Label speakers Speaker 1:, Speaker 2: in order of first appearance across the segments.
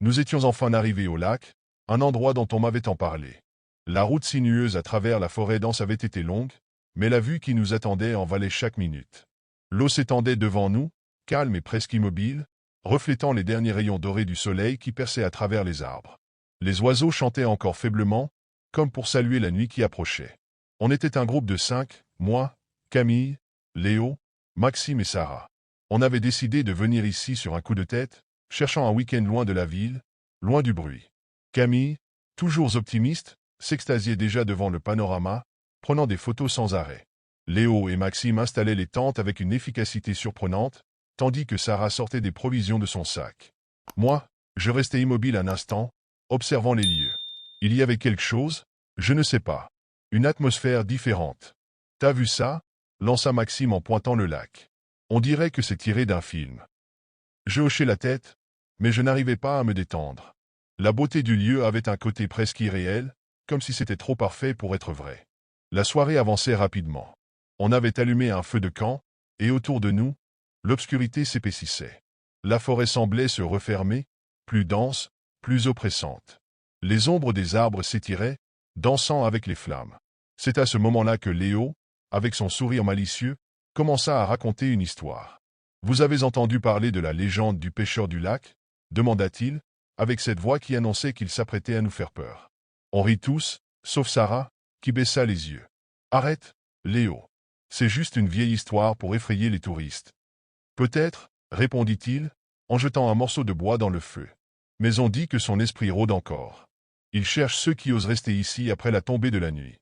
Speaker 1: Nous étions enfin arrivés au lac, un endroit dont on m'avait tant parlé. La route sinueuse à travers la forêt dense avait été longue, mais la vue qui nous attendait en valait chaque minute. L'eau s'étendait devant nous, calme et presque immobile, reflétant les derniers rayons dorés du soleil qui perçaient à travers les arbres. Les oiseaux chantaient encore faiblement, comme pour saluer la nuit qui approchait. On était un groupe de 5, moi, Camille, Léo, Maxime et Sarah. On avait décidé de venir ici sur un coup de tête, cherchant un week-end loin de la ville, loin du bruit. Camille, toujours optimiste, s'extasiait déjà devant le panorama, prenant des photos sans arrêt. Léo et Maxime installaient les tentes avec une efficacité surprenante, tandis que Sarah sortait des provisions de son sac. Moi, je restais immobile un instant, observant les lieux. Il y avait quelque chose, je ne sais pas. Une atmosphère différente. T'as vu ça? Lança Maxime en pointant le lac. On dirait que c'est tiré d'un film. Je hochai la tête, mais je n'arrivais pas à me détendre. La beauté du lieu avait un côté presque irréel, comme si c'était trop parfait pour être vrai. La soirée avançait rapidement. On avait allumé un feu de camp, et autour de nous, l'obscurité s'épaississait. La forêt semblait se refermer, plus dense, plus oppressante. Les ombres des arbres s'étiraient, dansant avec les flammes. C'est à ce moment-là que Léo, avec son sourire malicieux, commença à raconter une histoire. « Vous avez entendu parler de la légende du pêcheur du lac ?» demanda-t-il, avec cette voix qui annonçait qu'il s'apprêtait à nous faire peur. On rit tous, sauf Sarah, qui baissa les yeux. « Arrête, Léo. C'est juste une vieille histoire pour effrayer les touristes. »« Peut-être, » répondit-il, en jetant un morceau de bois dans le feu. « Mais on dit que son esprit rôde encore. Il cherche ceux qui osent rester ici après la tombée de la nuit. »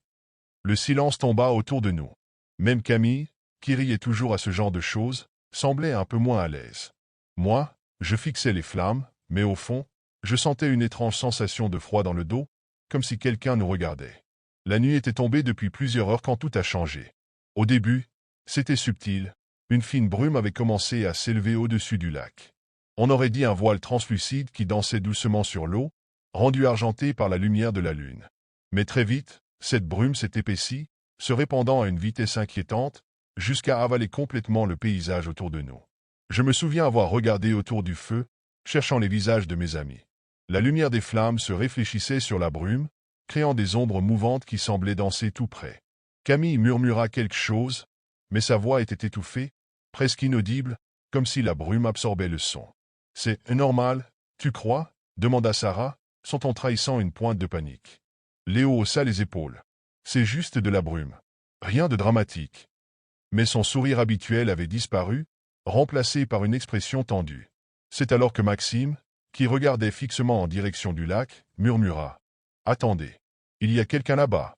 Speaker 1: Le silence tomba autour de nous. Même Camille, qui riait toujours à ce genre de choses, semblait un peu moins à l'aise. Moi, je fixais les flammes, mais au fond, je sentais une étrange sensation de froid dans le dos, comme si quelqu'un nous regardait. La nuit était tombée depuis plusieurs heures quand tout a changé. Au début, c'était subtil, une fine brume avait commencé à s'élever au-dessus du lac. On aurait dit un voile translucide qui dansait doucement sur l'eau, rendu argenté par la lumière de la lune. Mais très vite, cette brume s'est épaissie, se répandant à une vitesse inquiétante, jusqu'à avaler complètement le paysage autour de nous. Je me souviens avoir regardé autour du feu, cherchant les visages de mes amis. La lumière des flammes se réfléchissait sur la brume, créant des ombres mouvantes qui semblaient danser tout près. Camille murmura quelque chose, mais sa voix était étouffée, presque inaudible, comme si la brume absorbait le son. « C'est normal, tu crois ?» demanda Sarah, son ton trahissant une pointe de panique. Léo haussa les épaules. « C'est juste de la brume. Rien de dramatique. » Mais son sourire habituel avait disparu, remplacé par une expression tendue. C'est alors que Maxime, qui regardait fixement en direction du lac, murmura. « Attendez, il y a quelqu'un là-bas. »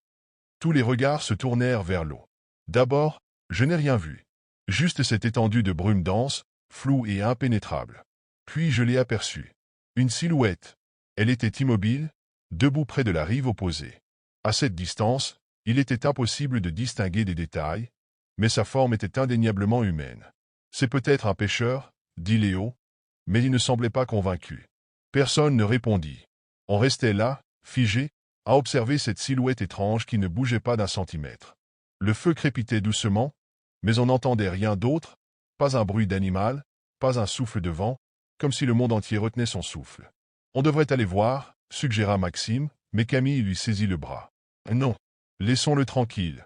Speaker 1: Tous les regards se tournèrent vers l'eau. D'abord, je n'ai rien vu. Juste cette étendue de brume dense, floue et impénétrable. Puis je l'ai aperçue. Une silhouette. Elle était immobile, debout près de la rive opposée. À cette distance, il était impossible de distinguer des détails, mais sa forme était indéniablement humaine. « C'est peut-être un pêcheur, » dit Léo, mais il ne semblait pas convaincu. Personne ne répondit. On restait là, figé, à observer cette silhouette étrange qui ne bougeait pas d'un centimètre. Le feu crépitait doucement, mais on n'entendait rien d'autre, pas un bruit d'animal, pas un souffle de vent, comme si le monde entier retenait son souffle. « On devrait aller voir, » suggéra Maxime, mais Camille lui saisit le bras. « Non, laissons-le tranquille. »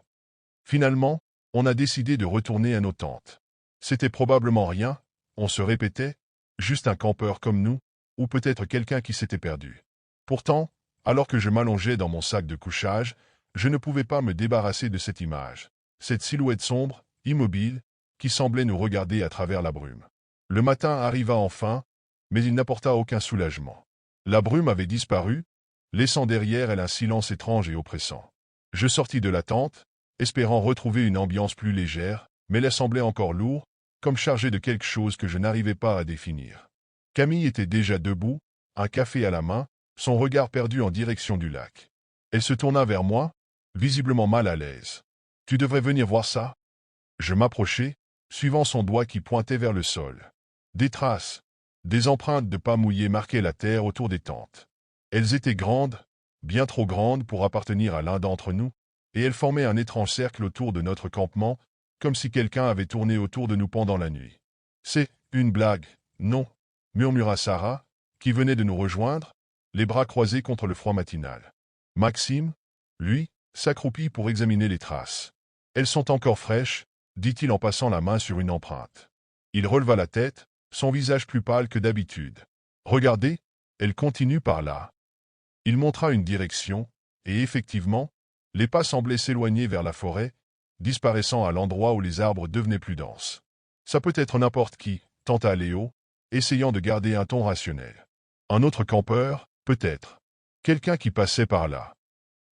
Speaker 1: Finalement, on a décidé de retourner à nos tentes. C'était probablement rien, on se répétait, juste un campeur comme nous, ou peut-être quelqu'un qui s'était perdu. Pourtant, alors que je m'allongeais dans mon sac de couchage, je ne pouvais pas me débarrasser de cette image. Cette silhouette sombre, immobile, qui semblait nous regarder à travers la brume. Le matin arriva enfin, mais il n'apporta aucun soulagement. La brume avait disparu, laissant derrière elle un silence étrange et oppressant. Je sortis de la tente, espérant retrouver une ambiance plus légère, mais l'air semblait encore lourd, comme chargé de quelque chose que je n'arrivais pas à définir. Camille était déjà debout, un café à la main, son regard perdu en direction du lac. Elle se tourna vers moi, visiblement mal à l'aise. « Tu devrais venir voir ça ?» Je m'approchai, suivant son doigt qui pointait vers le sol. Des traces, des empreintes de pas mouillés marquaient la terre autour des tentes. Elles étaient grandes, bien trop grandes pour appartenir à l'un d'entre nous, et elles formaient un étrange cercle autour de notre campement, comme si quelqu'un avait tourné autour de nous pendant la nuit. « C'est une blague, non ?» murmura Sarah, qui venait de nous rejoindre, les bras croisés contre le froid matinal. Maxime, lui, s'accroupit pour examiner les traces. « Elles sont encore fraîches, » dit-il en passant la main sur une empreinte. Il releva la tête, son visage plus pâle que d'habitude. « Regardez, elle continue par là. » Il montra une direction, et effectivement, les pas semblaient s'éloigner vers la forêt, disparaissant à l'endroit où les arbres devenaient plus denses. « Ça peut être n'importe qui, » tenta Léo, essayant de garder un ton rationnel. Un autre campeur, peut-être. Quelqu'un qui passait par là.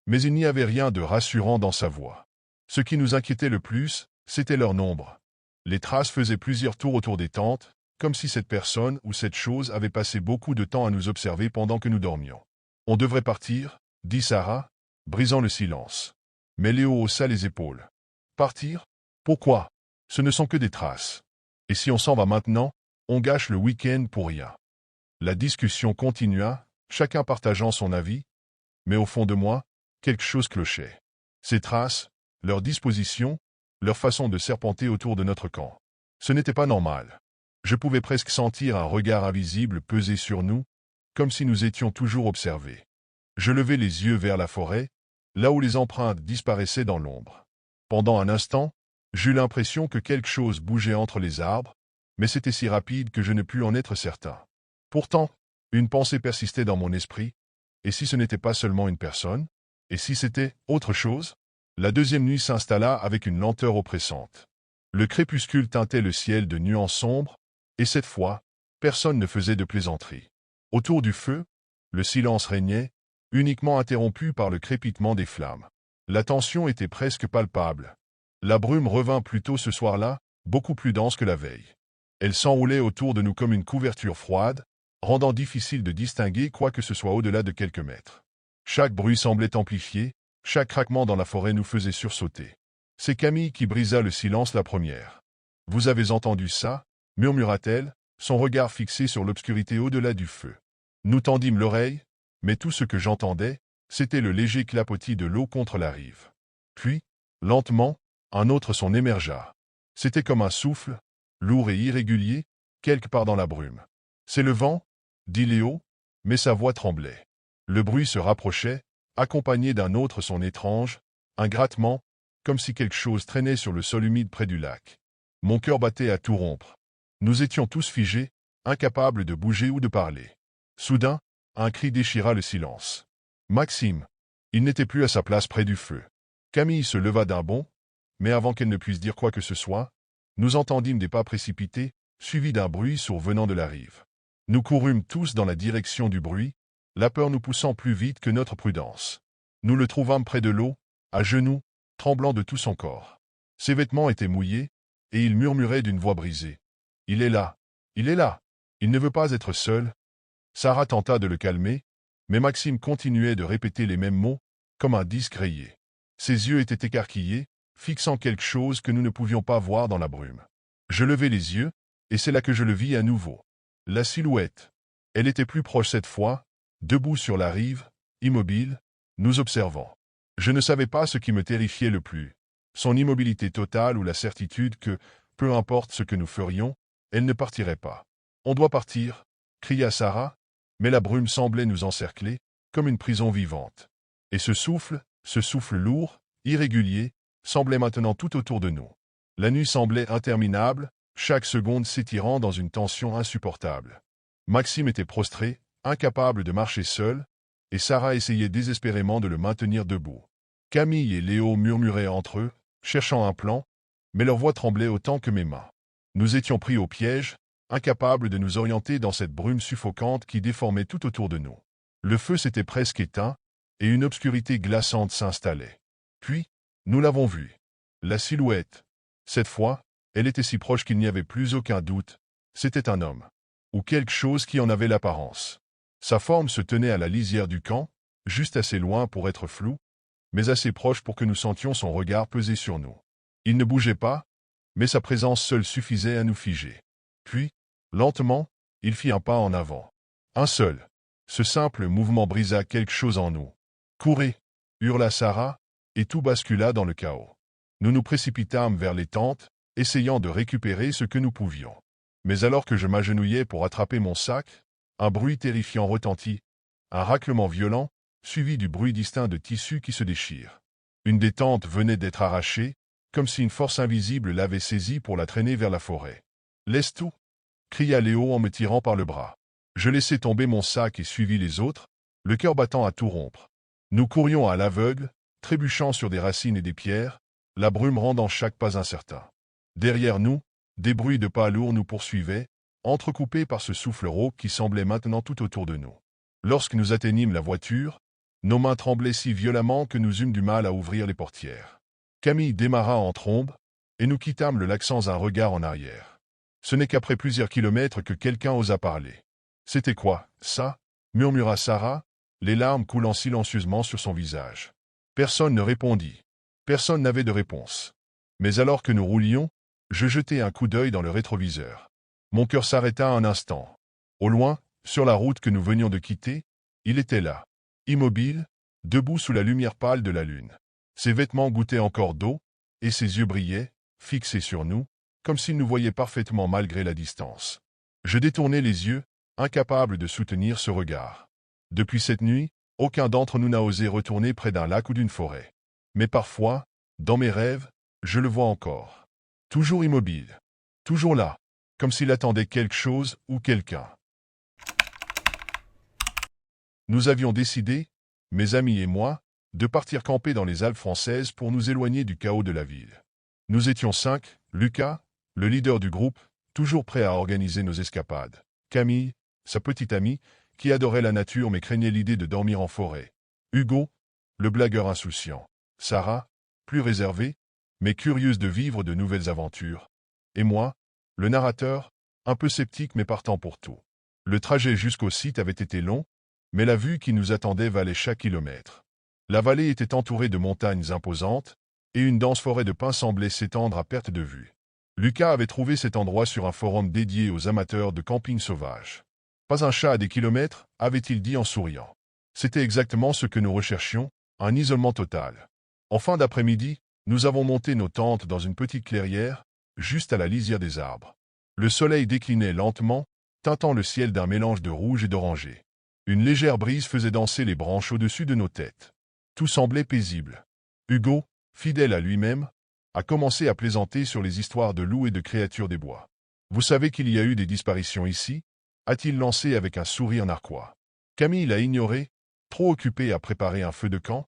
Speaker 1: Mais il n'y avait rien de rassurant dans sa voix. Ce qui nous inquiétait le plus, c'était leur nombre. Les traces faisaient plusieurs tours autour des tentes, comme si cette personne ou cette chose avait passé beaucoup de temps à nous observer pendant que nous dormions. « On devrait partir, » dit Sarah, brisant le silence. Mais Léo haussa les épaules. « Partir? Pourquoi? Ce ne sont que des traces. Et si on s'en va maintenant, on gâche le week-end pour rien. » La discussion continua, chacun partageant son avis, mais au fond de moi, quelque chose clochait. Ces traces, leur disposition, leur façon de serpenter autour de notre camp. Ce n'était pas normal. Je pouvais presque sentir un regard invisible peser sur nous, comme si nous étions toujours observés. Je levai les yeux vers la forêt, là où les empreintes disparaissaient dans l'ombre. Pendant un instant, j'eus l'impression que quelque chose bougeait entre les arbres, mais c'était si rapide que je ne pus en être certain. Pourtant, une pensée persistait dans mon esprit. Et si ce n'était pas seulement une personne? Et si c'était autre chose? La deuxième nuit s'installa avec une lenteur oppressante. Le crépuscule teintait le ciel de nuances sombres, et cette fois, personne ne faisait de plaisanterie. Autour du feu, le silence régnait, uniquement interrompu par le crépitement des flammes. La tension était presque palpable. La brume revint plus tôt ce soir-là, beaucoup plus dense que la veille. Elle s'enroulait autour de nous comme une couverture froide, rendant difficile de distinguer quoi que ce soit au-delà de quelques mètres. Chaque bruit semblait amplifié, chaque craquement dans la forêt nous faisait sursauter. C'est Camille qui brisa le silence la première. « Vous avez entendu ça ?» murmura-t-elle, son regard fixé sur l'obscurité au-delà du feu. Nous tendîmes l'oreille, mais tout ce que j'entendais, c'était le léger clapotis de l'eau contre la rive. Puis, lentement, un autre son émergea. C'était comme un souffle, lourd et irrégulier, quelque part dans la brume. « C'est le vent ?» dit Léo, mais sa voix tremblait. Le bruit se rapprochait, accompagné d'un autre son étrange, un grattement, comme si quelque chose traînait sur le sol humide près du lac. Mon cœur battait à tout rompre. Nous étions tous figés, incapables de bouger ou de parler. Soudain, un cri déchira le silence. « Maxime !» Il n'était plus à sa place près du feu. Camille se leva d'un bond, mais avant qu'elle ne puisse dire quoi que ce soit, nous entendîmes des pas précipités, suivis d'un bruit sourd venant de la rive. Nous courûmes tous dans la direction du bruit, la peur nous poussant plus vite que notre prudence. Nous le trouvâmes près de l'eau, à genoux, tremblant de tout son corps. Ses vêtements étaient mouillés, et il murmurait d'une voix brisée. « Il est là, il est là, il ne veut pas être seul. » Sarah tenta de le calmer, mais Maxime continuait de répéter les mêmes mots, comme un disque rayé. Ses yeux étaient écarquillés, fixant quelque chose que nous ne pouvions pas voir dans la brume. Je levai les yeux, et c'est là que je le vis à nouveau. La silhouette. Elle était plus proche cette fois, debout sur la rive, immobile, nous observant. Je ne savais pas ce qui me terrifiait le plus, son immobilité totale ou la certitude que, peu importe ce que nous ferions, elle ne partirait pas. « On doit partir !» cria Sarah, mais la brume semblait nous encercler, comme une prison vivante. Et ce souffle lourd, irrégulier, semblait maintenant tout autour de nous. La nuit semblait interminable, chaque seconde s'étirant dans une tension insupportable. Maxime était prostré, incapable de marcher seul, et Sarah essayait désespérément de le maintenir debout. Camille et Léo murmuraient entre eux, cherchant un plan, mais leur voix tremblait autant que mes mains. Nous étions pris au piège, incapables de nous orienter dans cette brume suffocante qui déformait tout autour de nous. Le feu s'était presque éteint, et une obscurité glaçante s'installait. Puis, nous l'avons vue. La silhouette. Cette fois, elle était si proche qu'il n'y avait plus aucun doute. C'était un homme. Ou quelque chose qui en avait l'apparence. Sa forme se tenait à la lisière du camp, juste assez loin pour être flou, mais assez proche pour que nous sentions son regard peser sur nous. Il ne bougeait pas, mais sa présence seule suffisait à nous figer. Puis, lentement, il fit un pas en avant. Un seul. Ce simple mouvement brisa quelque chose en nous. « Courez !» hurla Sarah, et tout bascula dans le chaos. Nous nous précipitâmes vers les tentes, essayant de récupérer ce que nous pouvions. Mais alors que je m'agenouillais pour attraper mon sac, Un bruit terrifiant retentit, un raclement violent, suivi du bruit distinct de tissus qui se déchirent. Une des tentes venait d'être arrachée, comme si une force invisible l'avait saisie pour la traîner vers la forêt. « Laisse tout !» cria Léo en me tirant par le bras. Je laissai tomber mon sac et suivis les autres, le cœur battant à tout rompre. Nous courions à l'aveugle, trébuchant sur des racines et des pierres, la brume rendant chaque pas incertain. Derrière nous, des bruits de pas lourds nous poursuivaient, entrecoupés par ce souffle rauque qui semblait maintenant tout autour de nous. Lorsque nous atteignîmes la voiture, nos mains tremblaient si violemment que nous eûmes du mal à ouvrir les portières. Camille démarra en trombe, et nous quittâmes le lac sans un regard en arrière. Ce n'est qu'après plusieurs kilomètres que quelqu'un osa parler. « C'était quoi, ça ?» murmura Sarah, les larmes coulant silencieusement sur son visage. Personne ne répondit. Personne n'avait de réponse. Mais alors que nous roulions, je jetai un coup d'œil dans le rétroviseur. Mon cœur s'arrêta un instant. Au loin, sur la route que nous venions de quitter, il était là, immobile, debout sous la lumière pâle de la lune. Ses vêtements goûtaient encore d'eau, et ses yeux brillaient, fixés sur nous, comme s'il nous voyait parfaitement malgré la distance. Je détournai les yeux, incapable de soutenir ce regard. Depuis cette nuit, aucun d'entre nous n'a osé retourner près d'un lac ou d'une forêt. Mais parfois, dans mes rêves, je le vois encore. Toujours immobile. Toujours là, comme s'il attendait quelque chose ou quelqu'un. Nous avions décidé, mes amis et moi, de partir camper dans les Alpes françaises pour nous éloigner du chaos de la ville. Nous étions 5, Lucas, le leader du groupe, toujours prêt à organiser nos escapades. Camille, sa petite amie, qui adorait la nature mais craignait l'idée de dormir en forêt. Hugo, le blagueur insouciant. Sarah, plus réservée, mais curieuse de vivre de nouvelles aventures. Et moi, le narrateur, un peu sceptique mais partant pour tout. Le trajet jusqu'au site avait été long, mais la vue qui nous attendait valait chaque kilomètre. La vallée était entourée de montagnes imposantes, et une dense forêt de pins semblait s'étendre à perte de vue. Lucas avait trouvé cet endroit sur un forum dédié aux amateurs de camping sauvage. Pas un chat à des kilomètres, avait-il dit en souriant. C'était exactement ce que nous recherchions, un isolement total. En fin d'après-midi, nous avons monté nos tentes dans une petite clairière, juste à la lisière des arbres. Le soleil déclinait lentement, teintant le ciel d'un mélange de rouge et d'orangé. Une légère brise faisait danser les branches au-dessus de nos têtes. Tout semblait paisible. Hugo, fidèle à lui-même, a commencé à plaisanter sur les histoires de loups et de créatures des bois. « Vous savez qu'il y a eu des disparitions ici ?» a-t-il lancé avec un sourire narquois. Camille l'a ignoré, trop occupé à préparer un feu de camp,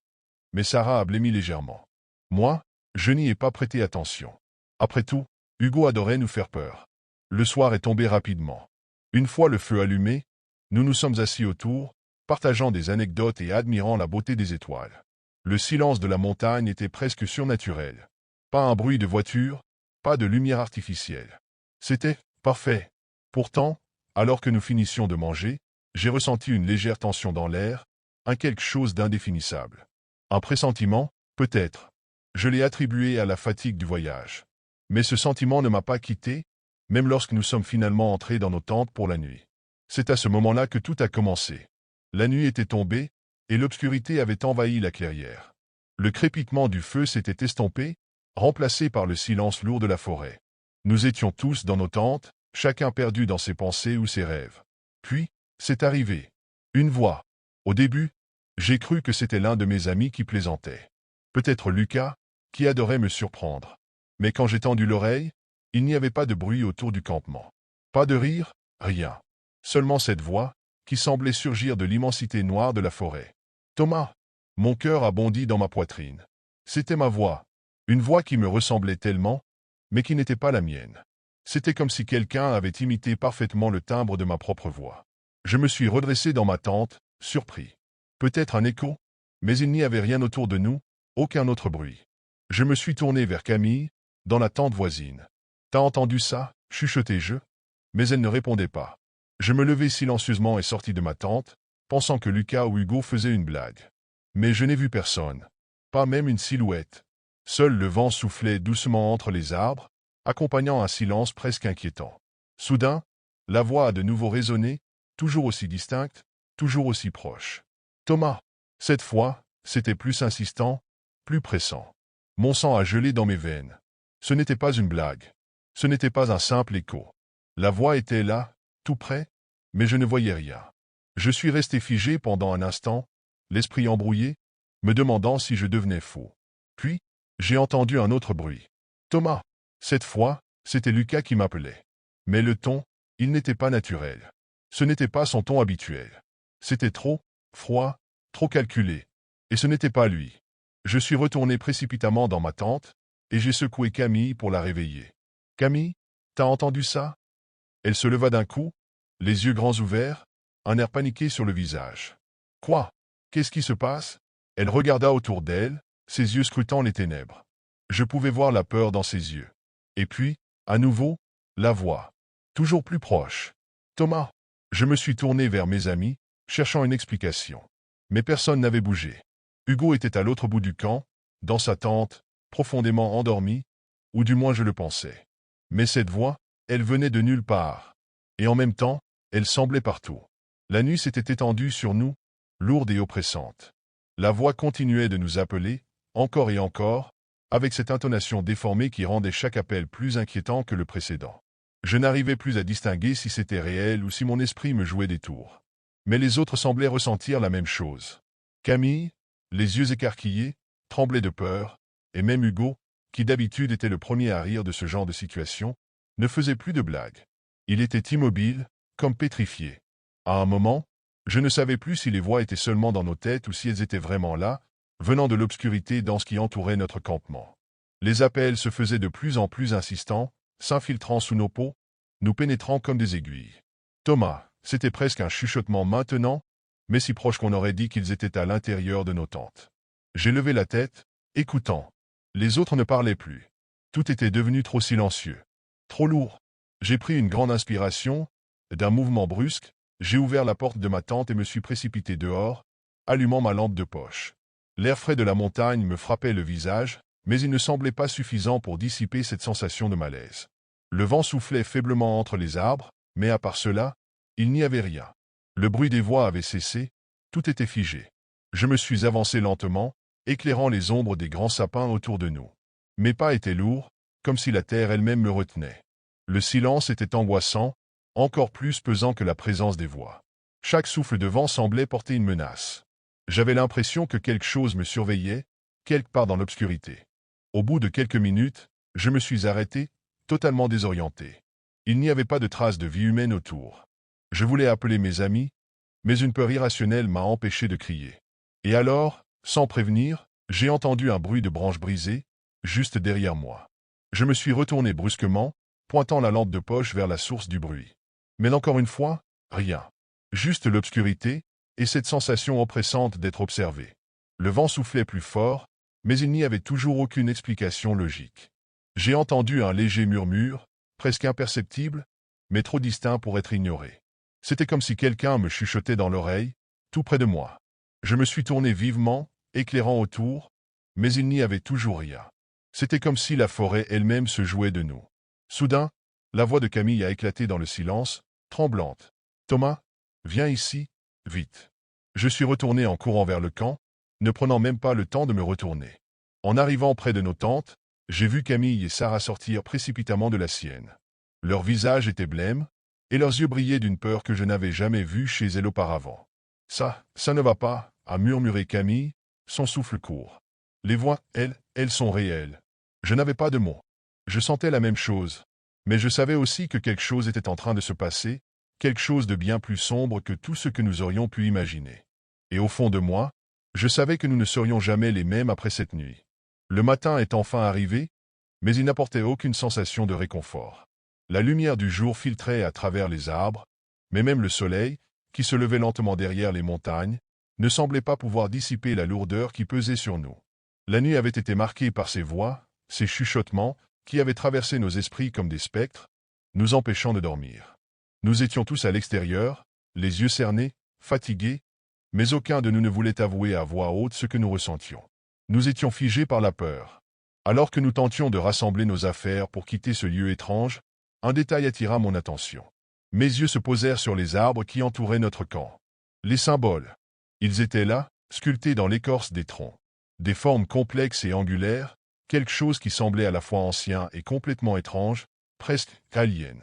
Speaker 1: mais Sarah a blêmi légèrement. Moi, je n'y ai pas prêté attention. Après tout, Hugo adorait nous faire peur. Le soir est tombé rapidement. Une fois le feu allumé, nous nous sommes assis autour, partageant des anecdotes et admirant la beauté des étoiles. Le silence de la montagne était presque surnaturel. Pas un bruit de voiture, pas de lumière artificielle. C'était parfait. Pourtant, alors que nous finissions de manger, j'ai ressenti une légère tension dans l'air, un quelque chose d'indéfinissable. Un pressentiment, peut-être. Je l'ai attribué à la fatigue du voyage. Mais ce sentiment ne m'a pas quitté, même lorsque nous sommes finalement entrés dans nos tentes pour la nuit. C'est à ce moment-là que tout a commencé. La nuit était tombée, et l'obscurité avait envahi la clairière. Le crépitement du feu s'était estompé, remplacé par le silence lourd de la forêt. Nous étions tous dans nos tentes, chacun perdu dans ses pensées ou ses rêves. Puis, c'est arrivé. Une voix. Au début, j'ai cru que c'était l'un de mes amis qui plaisantait. Peut-être Lucas, qui adorait me surprendre. Mais quand j'ai tendu l'oreille, il n'y avait pas de bruit autour du campement. Pas de rire, rien. Seulement cette voix, qui semblait surgir de l'immensité noire de la forêt. Thomas! Mon cœur a bondi dans ma poitrine. C'était ma voix. Une voix qui me ressemblait tellement, mais qui n'était pas la mienne. C'était comme si quelqu'un avait imité parfaitement le timbre de ma propre voix. Je me suis redressé dans ma tente, surpris. Peut-être un écho, mais il n'y avait rien autour de nous, aucun autre bruit. Je me suis tourné vers Camille, dans la tente voisine. « T'as entendu ça ?» chuchotai-je, mais elle ne répondait pas. Je me levai silencieusement et sortis de ma tente, pensant que Lucas ou Hugo faisaient une blague. Mais je n'ai vu personne. Pas même une silhouette. Seul le vent soufflait doucement entre les arbres, accompagnant un silence presque inquiétant. Soudain, la voix a de nouveau résonné, toujours aussi distincte, toujours aussi proche. Thomas. Cette fois, c'était plus insistant, plus pressant. Mon sang a gelé dans mes veines. Ce n'était pas une blague. Ce n'était pas un simple écho. La voix était là, tout près, mais je ne voyais rien. Je suis resté figé pendant un instant, l'esprit embrouillé, me demandant si je devenais fou. Puis, j'ai entendu un autre bruit. Thomas. Cette fois, c'était Lucas qui m'appelait. Mais le ton, il n'était pas naturel. Ce n'était pas son ton habituel. C'était trop froid, trop calculé. Et ce n'était pas lui. Je suis retourné précipitamment dans ma tente, et j'ai secoué Camille pour la réveiller. Camille, t'as entendu ça? Elle se leva d'un coup, les yeux grands ouverts, un air paniqué sur le visage. Quoi? Qu'est-ce qui se passe? Elle regarda autour d'elle, ses yeux scrutant les ténèbres. Je pouvais voir la peur dans ses yeux. Et puis, à nouveau, la voix. Toujours plus proche. Thomas. Je me suis tourné vers mes amis, cherchant une explication. Mais personne n'avait bougé. Hugo était à l'autre bout du camp, dans sa tente, profondément endormi, ou du moins je le pensais. Mais cette voix, elle venait de nulle part. Et en même temps, elle semblait partout. La nuit s'était étendue sur nous, lourde et oppressante. La voix continuait de nous appeler, encore et encore, avec cette intonation déformée qui rendait chaque appel plus inquiétant que le précédent. Je n'arrivais plus à distinguer si c'était réel ou si mon esprit me jouait des tours. Mais les autres semblaient ressentir la même chose. Camille, les yeux écarquillés, tremblait de peur, et même Hugo, qui d'habitude était le premier à rire de ce genre de situation, ne faisait plus de blagues. Il était immobile, comme pétrifié. À un moment, je ne savais plus si les voix étaient seulement dans nos têtes ou si elles étaient vraiment là, venant de l'obscurité dans ce qui entourait notre campement. Les appels se faisaient de plus en plus insistants, s'infiltrant sous nos peaux, nous pénétrant comme des aiguilles. Thomas, c'était presque un chuchotement maintenant, mais si proche qu'on aurait dit qu'ils étaient à l'intérieur de nos tentes. J'ai levé la tête, écoutant. Les autres ne parlaient plus. Tout était devenu trop silencieux. Trop lourd. J'ai pris une grande inspiration. D'un mouvement brusque, j'ai ouvert la porte de ma tente et me suis précipité dehors, allumant ma lampe de poche. L'air frais de la montagne me frappait le visage, mais il ne semblait pas suffisant pour dissiper cette sensation de malaise. Le vent soufflait faiblement entre les arbres, mais à part cela, il n'y avait rien. Le bruit des voix avait cessé, tout était figé. Je me suis avancé lentement, éclairant les ombres des grands sapins autour de nous. Mes pas étaient lourds, comme si la terre elle-même me retenait. Le silence était angoissant, encore plus pesant que la présence des voix. Chaque souffle de vent semblait porter une menace. J'avais l'impression que quelque chose me surveillait, quelque part dans l'obscurité. Au bout de quelques minutes, je me suis arrêté, totalement désorienté. Il n'y avait pas de traces de vie humaine autour. Je voulais appeler mes amis, mais une peur irrationnelle m'a empêché de crier. Et alors, sans prévenir, j'ai entendu un bruit de branches brisées, juste derrière moi. Je me suis retourné brusquement, pointant la lampe de poche vers la source du bruit. Mais encore une fois, rien. Juste l'obscurité, et cette sensation oppressante d'être observé. Le vent soufflait plus fort, mais il n'y avait toujours aucune explication logique. J'ai entendu un léger murmure, presque imperceptible, mais trop distinct pour être ignoré. C'était comme si quelqu'un me chuchotait dans l'oreille, tout près de moi. Je me suis tourné vivement, éclairant autour, mais il n'y avait toujours rien. C'était comme si la forêt elle-même se jouait de nous. Soudain, la voix de Camille a éclaté dans le silence, tremblante. « Thomas, viens ici, vite. » Je suis retourné en courant vers le camp, ne prenant même pas le temps de me retourner. En arrivant près de nos tentes, j'ai vu Camille et Sarah sortir précipitamment de la sienne. Leurs visages étaient blêmes, et leurs yeux brillaient d'une peur que je n'avais jamais vue chez elles auparavant. « Ça ne va pas, » a murmuré Camille, son souffle court. Les voix, elles sont réelles. Je n'avais pas de mots. Je sentais la même chose, mais je savais aussi que quelque chose était en train de se passer, quelque chose de bien plus sombre que tout ce que nous aurions pu imaginer. Et au fond de moi, je savais que nous ne serions jamais les mêmes après cette nuit. Le matin est enfin arrivé, mais il n'apportait aucune sensation de réconfort. La lumière du jour filtrait à travers les arbres, mais même le soleil, qui se levait lentement derrière les montagnes, ne semblait pas pouvoir dissiper la lourdeur qui pesait sur nous. La nuit avait été marquée par ces voix, ces chuchotements, qui avaient traversé nos esprits comme des spectres, nous empêchant de dormir. Nous étions tous à l'extérieur, les yeux cernés, fatigués, mais aucun de nous ne voulait avouer à voix haute ce que nous ressentions. Nous étions figés par la peur. Alors que nous tentions de rassembler nos affaires pour quitter ce lieu étrange, un détail attira mon attention. Mes yeux se posèrent sur les arbres qui entouraient notre camp. Les symboles. Ils étaient là, sculptés dans l'écorce des troncs. Des formes complexes et angulaires, quelque chose qui semblait à la fois ancien et complètement étrange, presque alien.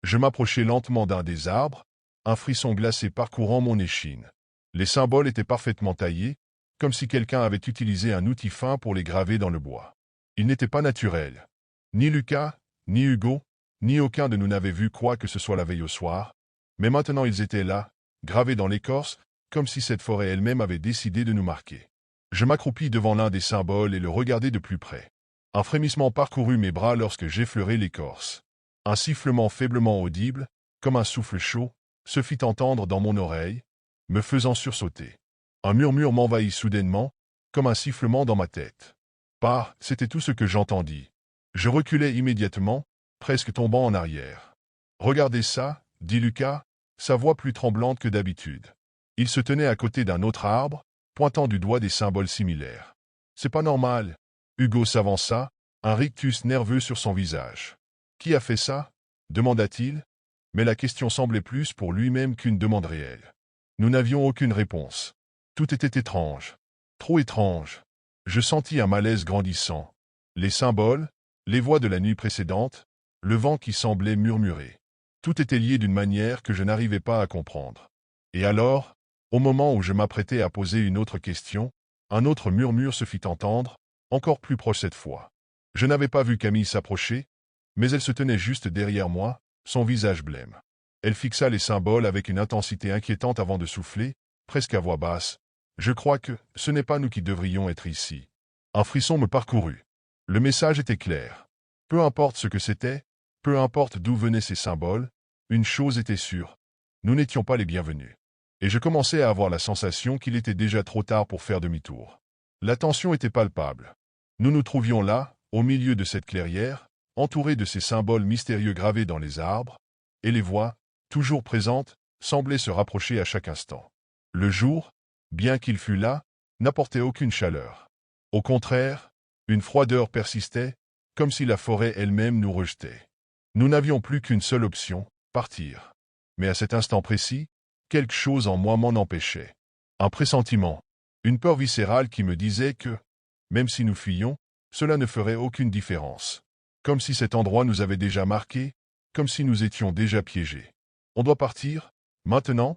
Speaker 1: Je m'approchai lentement d'un des arbres, un frisson glacé parcourant mon échine. Les symboles étaient parfaitement taillés, comme si quelqu'un avait utilisé un outil fin pour les graver dans le bois. Ils n'étaient pas naturels. Ni Lucas, ni Hugo, ni aucun de nous n'avait vu quoi que ce soit la veille au soir, mais maintenant ils étaient là, gravés dans l'écorce, comme si cette forêt elle-même avait décidé de nous marquer. Je m'accroupis devant l'un des symboles et le regardai de plus près. Un frémissement parcourut mes bras lorsque j'effleurai l'écorce. Un sifflement faiblement audible, comme un souffle chaud, se fit entendre dans mon oreille, me faisant sursauter. Un murmure m'envahit soudainement, comme un sifflement dans ma tête. Bah, c'était tout ce que j'entendis. Je reculai immédiatement, presque tombant en arrière. « Regardez ça » dit Lucas, sa voix plus tremblante que d'habitude. Il se tenait à côté d'un autre arbre, pointant du doigt des symboles similaires. « C'est pas normal. » Hugo s'avança, un rictus nerveux sur son visage. « Qui a fait ça » demanda-t-il, mais la question semblait plus pour lui-même qu'une demande réelle. Nous n'avions aucune réponse. Tout était étrange. Trop étrange. Je sentis un malaise grandissant. Les symboles, les voix de la nuit précédente, le vent qui semblait murmurer. Tout était lié d'une manière que je n'arrivais pas à comprendre. Et alors, au moment où je m'apprêtais à poser une autre question, un autre murmure se fit entendre, encore plus proche cette fois. Je n'avais pas vu Camille s'approcher, mais elle se tenait juste derrière moi, son visage blême. Elle fixa les symboles avec une intensité inquiétante avant de souffler, presque à voix basse. « Je crois que ce n'est pas nous qui devrions être ici. » Un frisson me parcourut. Le message était clair. Peu importe ce que c'était, peu importe d'où venaient ces symboles, une chose était sûre, nous n'étions pas les bienvenus. Et je commençais à avoir la sensation qu'il était déjà trop tard pour faire demi-tour. La tension était palpable. Nous nous trouvions là, au milieu de cette clairière, entourés de ces symboles mystérieux gravés dans les arbres, et les voix, toujours présentes, semblaient se rapprocher à chaque instant. Le jour, bien qu'il fût là, n'apportait aucune chaleur. Au contraire, une froideur persistait, comme si la forêt elle-même nous rejetait. Nous n'avions plus qu'une seule option, partir. Mais à cet instant précis, quelque chose en moi m'en empêchait. Un pressentiment, une peur viscérale qui me disait que, même si nous fuyions, cela ne ferait aucune différence. Comme si cet endroit nous avait déjà marqués, comme si nous étions déjà piégés. « On doit partir, maintenant »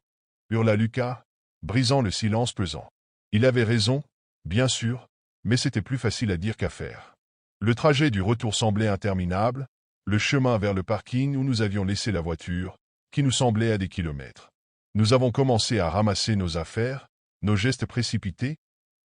Speaker 1: hurla Lucas, brisant le silence pesant. Il avait raison, bien sûr, mais c'était plus facile à dire qu'à faire. Le trajet du retour semblait interminable, le chemin vers le parking où nous avions laissé la voiture, qui nous semblait à des kilomètres. Nous avons commencé à ramasser nos affaires, nos gestes précipités,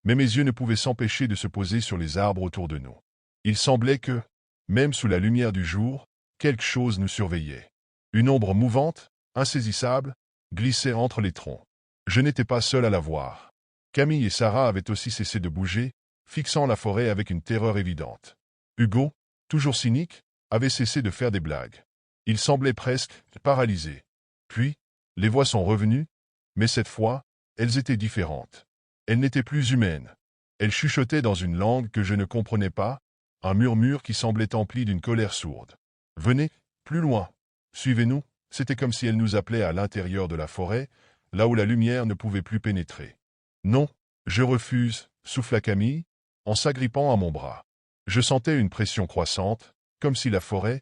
Speaker 1: mais mes yeux ne pouvaient s'empêcher de se poser sur les arbres autour de nous. Il semblait que, même sous la lumière du jour, quelque chose nous surveillait. Une ombre mouvante, insaisissable, glissait entre les troncs. Je n'étais pas seul à la voir. Camille et Sarah avaient aussi cessé de bouger, fixant la forêt avec une terreur évidente. Hugo, toujours cynique, avait cessé de faire des blagues. Il semblait presque paralysé. Puis, les voix sont revenues, mais cette fois, elles étaient différentes. Elles n'étaient plus humaines. Elles chuchotaient dans une langue que je ne comprenais pas, un murmure qui semblait empli d'une colère sourde. « Venez, plus loin. Suivez-nous » C'était comme si elles nous appelaient à l'intérieur de la forêt, là où la lumière ne pouvait plus pénétrer. « Non, je refuse » souffla Camille, en s'agrippant à mon bras. Je sentais une pression croissante, comme si la forêt,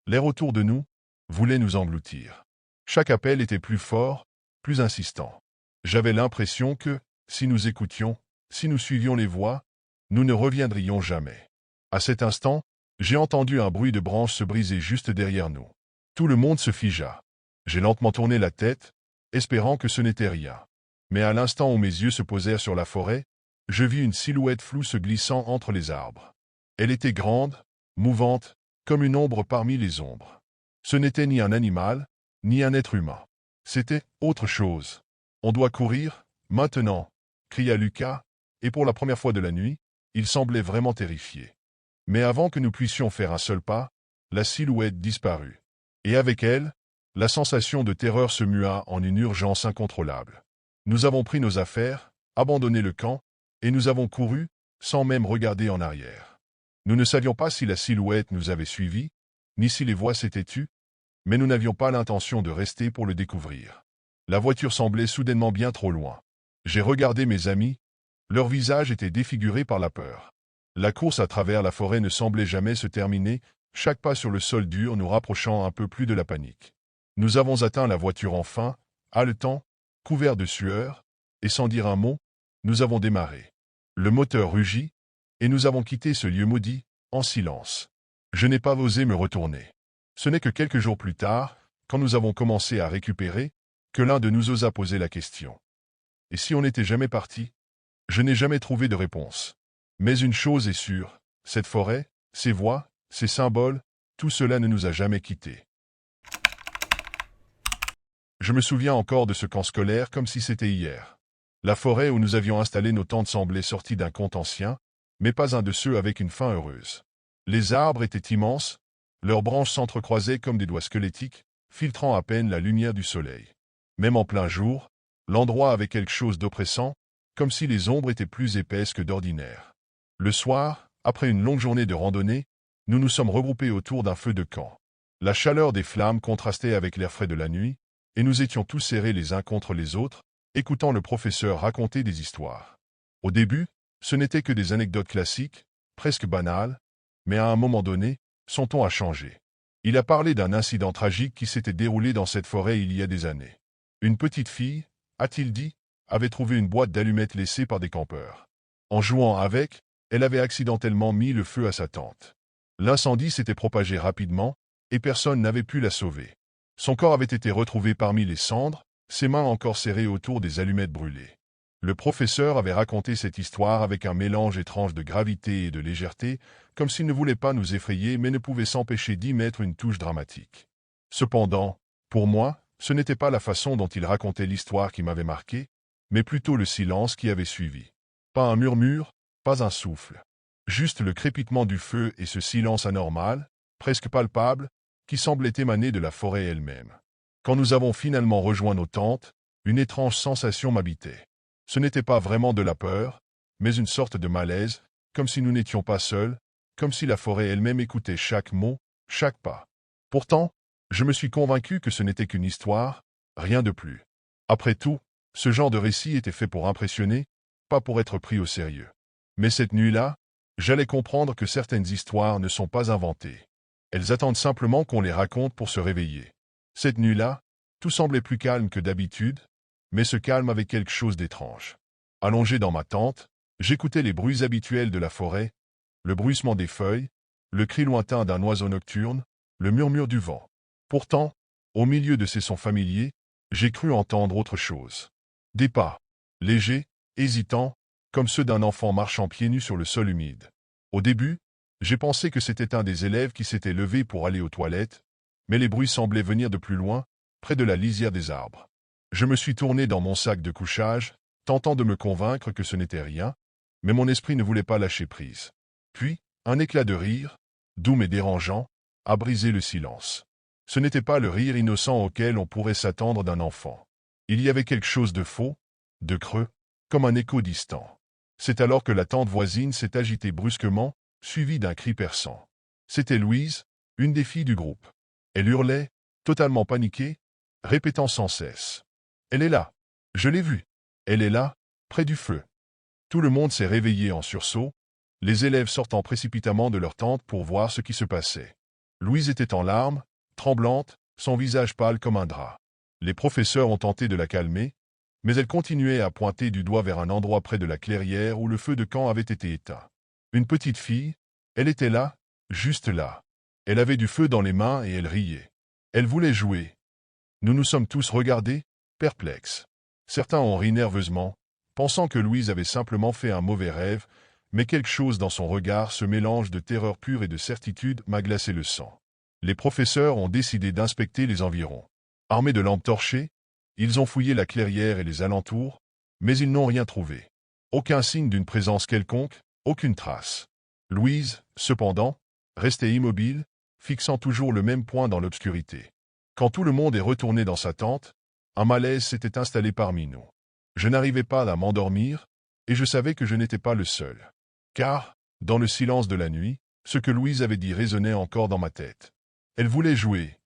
Speaker 1: l'air autour de nous, voulait nous engloutir. Chaque appel était plus fort, plus insistant. J'avais l'impression que, si nous écoutions, si nous suivions les voix, nous ne reviendrions jamais. À cet instant, j'ai entendu un bruit de branches se briser juste derrière nous. Tout le monde se figea. J'ai lentement tourné la tête, espérant que ce n'était rien. Mais à l'instant où mes yeux se posèrent sur la forêt, je vis une silhouette floue se glissant entre les arbres. Elle était grande, mouvante, comme une ombre parmi les ombres. Ce n'était ni un animal, ni un être humain. C'était autre chose. « On doit courir, maintenant » cria Lucas, et pour la première fois de la nuit, il semblait vraiment terrifié. Mais avant que nous puissions faire un seul pas, la silhouette disparut. Et avec elle, la sensation de terreur se mua en une urgence incontrôlable. Nous avons pris nos affaires, abandonné le camp, et nous avons couru, sans même regarder en arrière. Nous ne savions pas si la silhouette nous avait suivis, ni si les voix s'étaient tues, mais nous n'avions pas l'intention de rester pour le découvrir. La voiture semblait soudainement bien trop loin. J'ai regardé mes amis, leurs visages étaient défigurés par la peur. La course à travers la forêt ne semblait jamais se terminer, chaque pas sur le sol dur nous rapprochant un peu plus de la panique. Nous avons atteint la voiture enfin, Haletant, couverts de sueur, et sans dire un mot, nous avons démarré. Le moteur rugit, et nous avons quitté ce lieu maudit, en silence. Je n'ai pas osé me retourner. Ce n'est que quelques jours plus tard, quand nous avons commencé à récupérer, que l'un de nous osa poser la question. Et si on n'était jamais parti? Je n'ai jamais trouvé de réponse. Mais une chose est sûre, cette forêt, ces voix, ces symboles, tout cela ne nous a jamais quittés. Je me souviens encore de ce camp scolaire comme si c'était hier. La forêt où nous avions installé nos tentes semblait sortie d'un conte ancien, mais pas un de ceux avec une fin heureuse. Les arbres étaient immenses, leurs branches s'entrecroisaient comme des doigts squelettiques, filtrant à peine la lumière du soleil. Même en plein jour, l'endroit avait quelque chose d'oppressant, comme si les ombres étaient plus épaisses que d'ordinaire. Le soir, après une longue journée de randonnée, nous nous sommes regroupés autour d'un feu de camp. La chaleur des flammes contrastait avec l'air frais de la nuit, et nous étions tous serrés les uns contre les autres, écoutant le professeur raconter des histoires. Au début, ce n'était que des anecdotes classiques, presque banales, mais à un moment donné, son ton a changé. Il a parlé d'un incident tragique qui s'était déroulé dans cette forêt il y a des années. Une petite fille, a-t-il dit, avait trouvé une boîte d'allumettes laissée par des campeurs. En jouant avec, elle avait accidentellement mis le feu à sa tente. L'incendie s'était propagé rapidement, et personne n'avait pu la sauver. Son corps avait été retrouvé parmi les cendres, ses mains encore serrées autour des allumettes brûlées. Le professeur avait raconté cette histoire avec un mélange étrange de gravité et de légèreté, comme s'il ne voulait pas nous effrayer mais ne pouvait s'empêcher d'y mettre une touche dramatique. Cependant, pour moi, ce n'était pas la façon dont il racontait l'histoire qui m'avait marqué, mais plutôt le silence qui avait suivi. Pas un murmure, pas un souffle. Juste le crépitement du feu et ce silence anormal, presque palpable, qui semblait émaner de la forêt elle-même. Quand nous avons finalement rejoint nos tentes, une étrange sensation m'habitait. Ce n'était pas vraiment de la peur, mais une sorte de malaise, comme si nous n'étions pas seuls, comme si la forêt elle-même écoutait chaque mot, chaque pas. Pourtant, je me suis convaincu que ce n'était qu'une histoire, rien de plus. Après tout, ce genre de récit était fait pour impressionner, pas pour être pris au sérieux. Mais cette nuit-là, j'allais comprendre que certaines histoires ne sont pas inventées. Elles attendent simplement qu'on les raconte pour se réveiller. Cette nuit-là, tout semblait plus calme que d'habitude, mais ce calme avait quelque chose d'étrange. Allongé dans ma tente, j'écoutais les bruits habituels de la forêt, le bruissement des feuilles, le cri lointain d'un oiseau nocturne, le murmure du vent. Pourtant, au milieu de ces sons familiers, j'ai cru entendre autre chose. Des pas, légers, hésitants, comme ceux d'un enfant marchant pieds nus sur le sol humide. Au début, j'ai pensé que c'était un des élèves qui s'était levé pour aller aux toilettes, mais les bruits semblaient venir de plus loin, près de la lisière des arbres. Je me suis tourné dans mon sac de couchage, tentant de me convaincre que ce n'était rien, mais mon esprit ne voulait pas lâcher prise. Puis, un éclat de rire, doux mais dérangeant, a brisé le silence. Ce n'était pas le rire innocent auquel on pourrait s'attendre d'un enfant. Il y avait quelque chose de faux, de creux, comme un écho distant. C'est alors que la tente voisine s'est agitée brusquement, suivie d'un cri perçant. C'était Louise, une des filles du groupe. Elle hurlait, totalement paniquée, répétant sans cesse. « Elle est là. Je l'ai vue. Elle est là, près du feu. » Tout le monde s'est réveillé en sursaut, les élèves sortant précipitamment de leur tente pour voir ce qui se passait. Louise était en larmes, tremblante, son visage pâle comme un drap. Les professeurs ont tenté de la calmer, mais elle continuait à pointer du doigt vers un endroit près de la clairière où le feu de camp avait été éteint. Une petite fille, elle était là, juste là. Elle avait du feu dans les mains et elle riait. Elle voulait jouer. Nous nous sommes tous regardés, perplexes. Certains ont ri nerveusement, pensant que Louise avait simplement fait un mauvais rêve, mais quelque chose dans son regard, ce mélange de terreur pure et de certitude, m'a glacé le sang. Les professeurs ont décidé d'inspecter les environs. Armés de lampes torchées, ils ont fouillé la clairière et les alentours, mais ils n'ont rien trouvé. Aucun signe d'une présence quelconque, aucune trace. Louise, cependant, restait immobile, fixant toujours le même point dans l'obscurité. Quand tout le monde est retourné dans sa tente, un malaise s'était installé parmi nous. Je n'arrivais pas à m'endormir, et je savais que je n'étais pas le seul. Car, dans le silence de la nuit, ce que Louise avait dit résonnait encore dans ma tête. Elle voulait jouer.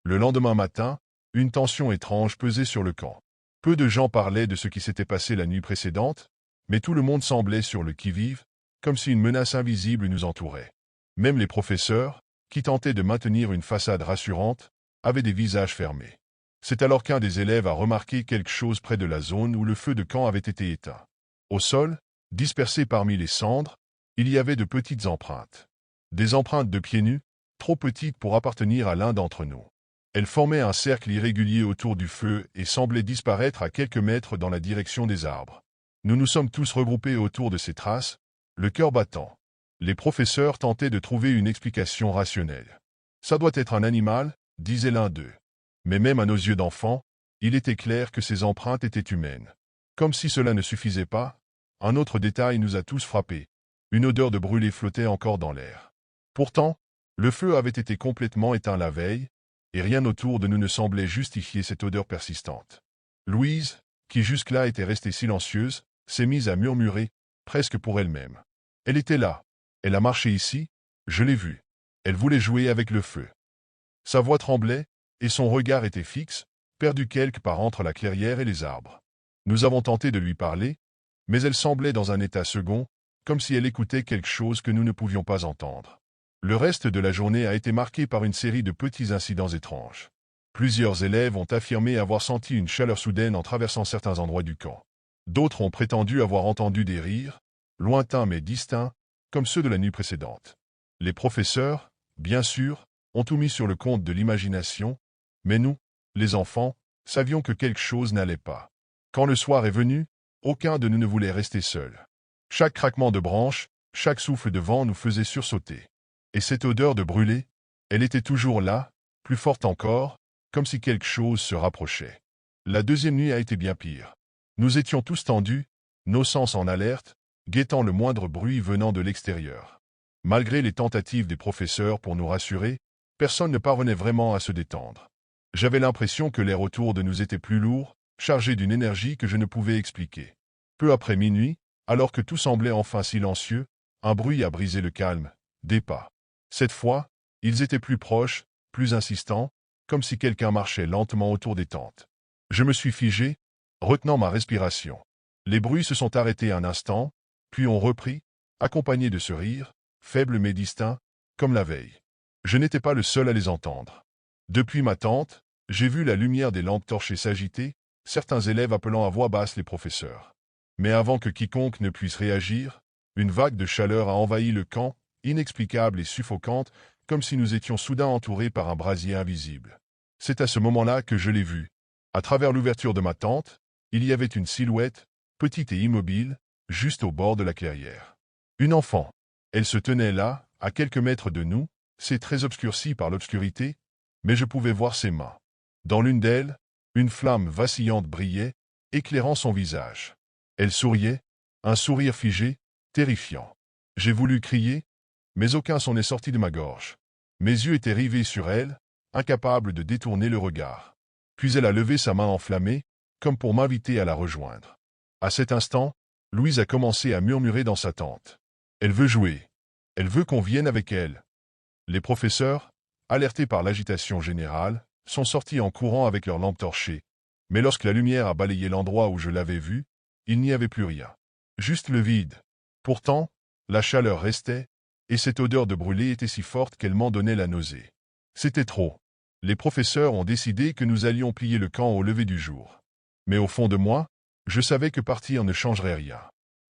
Speaker 1: Le lendemain matin, une tension étrange pesait sur le camp. Peu de gens parlaient de ce qui s'était passé la nuit précédente, mais tout le monde semblait sur le qui-vive, comme si une menace invisible nous entourait. Même les professeurs, qui tentaient de maintenir une façade rassurante, avaient des visages fermés. C'est alors qu'un des élèves a remarqué quelque chose près de la zone où le feu de camp avait été éteint. Au sol, dispersées parmi les cendres, il y avait de petites empreintes. Des empreintes de pieds nus, trop petites pour appartenir à l'un d'entre nous. Elles formaient un cercle irrégulier autour du feu et semblaient disparaître à quelques mètres dans la direction des arbres. Nous nous sommes tous regroupés autour de ces traces, le cœur battant. Les professeurs tentaient de trouver une explication rationnelle. Ça doit être un animal, disait l'un d'eux. Mais même à nos yeux d'enfants, il était clair que ces empreintes étaient humaines. Comme si cela ne suffisait pas, un autre détail nous a tous frappés. Une odeur de brûlé flottait encore dans l'air. Pourtant, le feu avait été complètement éteint la veille, et rien autour de nous ne semblait justifier cette odeur persistante. Louise, qui jusque-là était restée silencieuse, s'est mise à murmurer, presque pour elle-même. Elle était là. Elle a marché ici, je l'ai vue. Elle voulait jouer avec le feu. Sa voix tremblait, et son regard était fixe, perdu quelque part entre la clairière et les arbres. Nous avons tenté de lui parler, mais elle semblait dans un état second, comme si elle écoutait quelque chose que nous ne pouvions pas entendre. Le reste de la journée a été marqué par une série de petits incidents étranges. Plusieurs élèves ont affirmé avoir senti une chaleur soudaine en traversant certains endroits du camp. D'autres ont prétendu avoir entendu des rires, lointains mais distincts, comme ceux de la nuit précédente. Les professeurs, bien sûr, ont tout mis sur le compte de l'imagination, mais nous, les enfants, savions que quelque chose n'allait pas. Quand le soir est venu, aucun de nous ne voulait rester seul. Chaque craquement de branches, chaque souffle de vent nous faisait sursauter. Et cette odeur de brûlé, elle était toujours là, plus forte encore, comme si quelque chose se rapprochait. La deuxième nuit a été bien pire. Nous étions tous tendus, nos sens en alerte, guettant le moindre bruit venant de l'extérieur. Malgré les tentatives des professeurs pour nous rassurer, personne ne parvenait vraiment à se détendre. J'avais l'impression que l'air autour de nous était plus lourd, chargé d'une énergie que je ne pouvais expliquer. Peu après minuit, alors que tout semblait enfin silencieux, un bruit a brisé le calme, des pas. Cette fois, ils étaient plus proches, plus insistants, comme si quelqu'un marchait lentement autour des tentes. Je me suis figé, retenant ma respiration. Les bruits se sont arrêtés un instant, puis ont repris, accompagnés de ce rire, faible mais distinct, comme la veille. Je n'étais pas le seul à les entendre. Depuis ma tente, j'ai vu la lumière des lampes torchées s'agiter, certains élèves appelant à voix basse les professeurs. Mais avant que quiconque ne puisse réagir, une vague de chaleur a envahi le camp, inexplicable et suffocante, comme si nous étions soudain entourés par un brasier invisible. C'est à ce moment-là que je l'ai vu. À travers l'ouverture de ma tente, il y avait une silhouette, petite et immobile, juste au bord de la clairière. Une enfant. Elle se tenait là, à quelques mètres de nous, c'est très obscurci par l'obscurité, mais je pouvais voir ses mains. Dans l'une d'elles, une flamme vacillante brillait, éclairant son visage. Elle souriait, un sourire figé, terrifiant. J'ai voulu crier, mais aucun son n'est sorti de ma gorge. Mes yeux étaient rivés sur elle, incapables de détourner le regard. Puis elle a levé sa main enflammée, comme pour m'inviter à la rejoindre. À cet instant, Louise a commencé à murmurer dans sa tente. Elle veut jouer. Elle veut qu'on vienne avec elle. Les professeurs, alertés par l'agitation générale, sont sortis en courant avec leurs lampes torchées. Mais lorsque la lumière a balayé l'endroit où je l'avais vue, il n'y avait plus rien. Juste le vide. Pourtant, la chaleur restait, et cette odeur de brûlé était si forte qu'elle m'en donnait la nausée. C'était trop. Les professeurs ont décidé que nous allions plier le camp au lever du jour. Mais au fond de moi, je savais que partir ne changerait rien.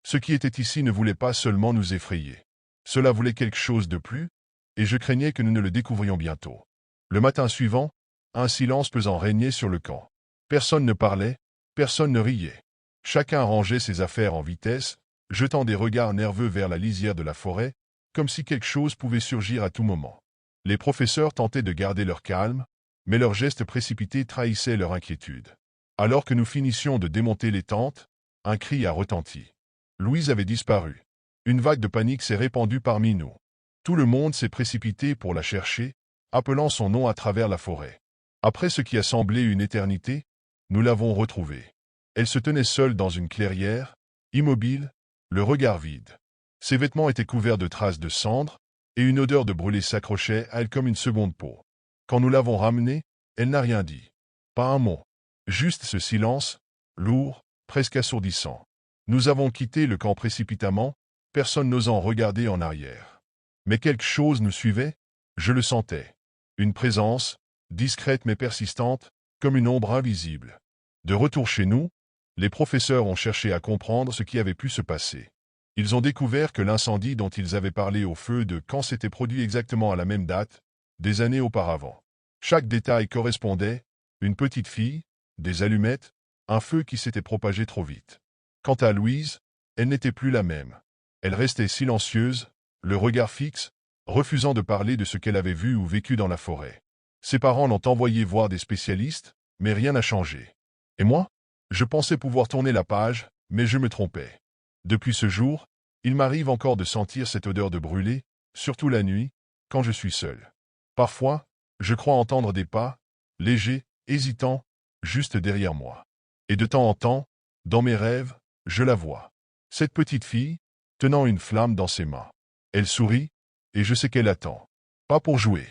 Speaker 1: Ce qui était ici ne voulait pas seulement nous effrayer. Cela voulait quelque chose de plus, et je craignais que nous ne le découvrions bientôt. Le matin suivant, un silence pesant régnait sur le camp. Personne ne parlait, personne ne riait. Chacun rangeait ses affaires en vitesse, jetant des regards nerveux vers la lisière de la forêt, comme si quelque chose pouvait surgir à tout moment. Les professeurs tentaient de garder leur calme, mais leurs gestes précipités trahissaient leur inquiétude. Alors que nous finissions de démonter les tentes, un cri a retenti. Louise avait disparu. Une vague de panique s'est répandue parmi nous. Tout le monde s'est précipité pour la chercher, appelant son nom à travers la forêt. Après ce qui a semblé une éternité, nous l'avons retrouvée. Elle se tenait seule dans une clairière, immobile, le regard vide. Ses vêtements étaient couverts de traces de cendres, et une odeur de brûlé s'accrochait à elle comme une seconde peau. Quand nous l'avons ramenée, elle n'a rien dit. Pas un mot. Juste ce silence, lourd, presque assourdissant. Nous avons quitté le camp précipitamment, personne n'osant regarder en arrière. Mais quelque chose nous suivait, je le sentais. Une présence, discrète mais persistante, comme une ombre invisible. De retour chez nous, les professeurs ont cherché à comprendre ce qui avait pu se passer. Ils ont découvert que l'incendie dont ils avaient parlé au feu de camp s'était produit exactement à la même date, des années auparavant. Chaque détail correspondait, une petite fille, des allumettes, un feu qui s'était propagé trop vite. Quant à Louise, elle n'était plus la même. Elle restait silencieuse, le regard fixe, refusant de parler de ce qu'elle avait vu ou vécu dans la forêt. Ses parents l'ont envoyée voir des spécialistes, mais rien n'a changé. Et moi? Je pensais pouvoir tourner la page, mais je me trompais. Depuis ce jour, il m'arrive encore de sentir cette odeur de brûlé, surtout la nuit, quand je suis seul. Parfois, je crois entendre des pas, légers, hésitants, juste derrière moi. Et de temps en temps, dans mes rêves, je la vois. Cette petite fille, tenant une flamme dans ses mains. Elle sourit, et je sais qu'elle attend. Pas pour jouer.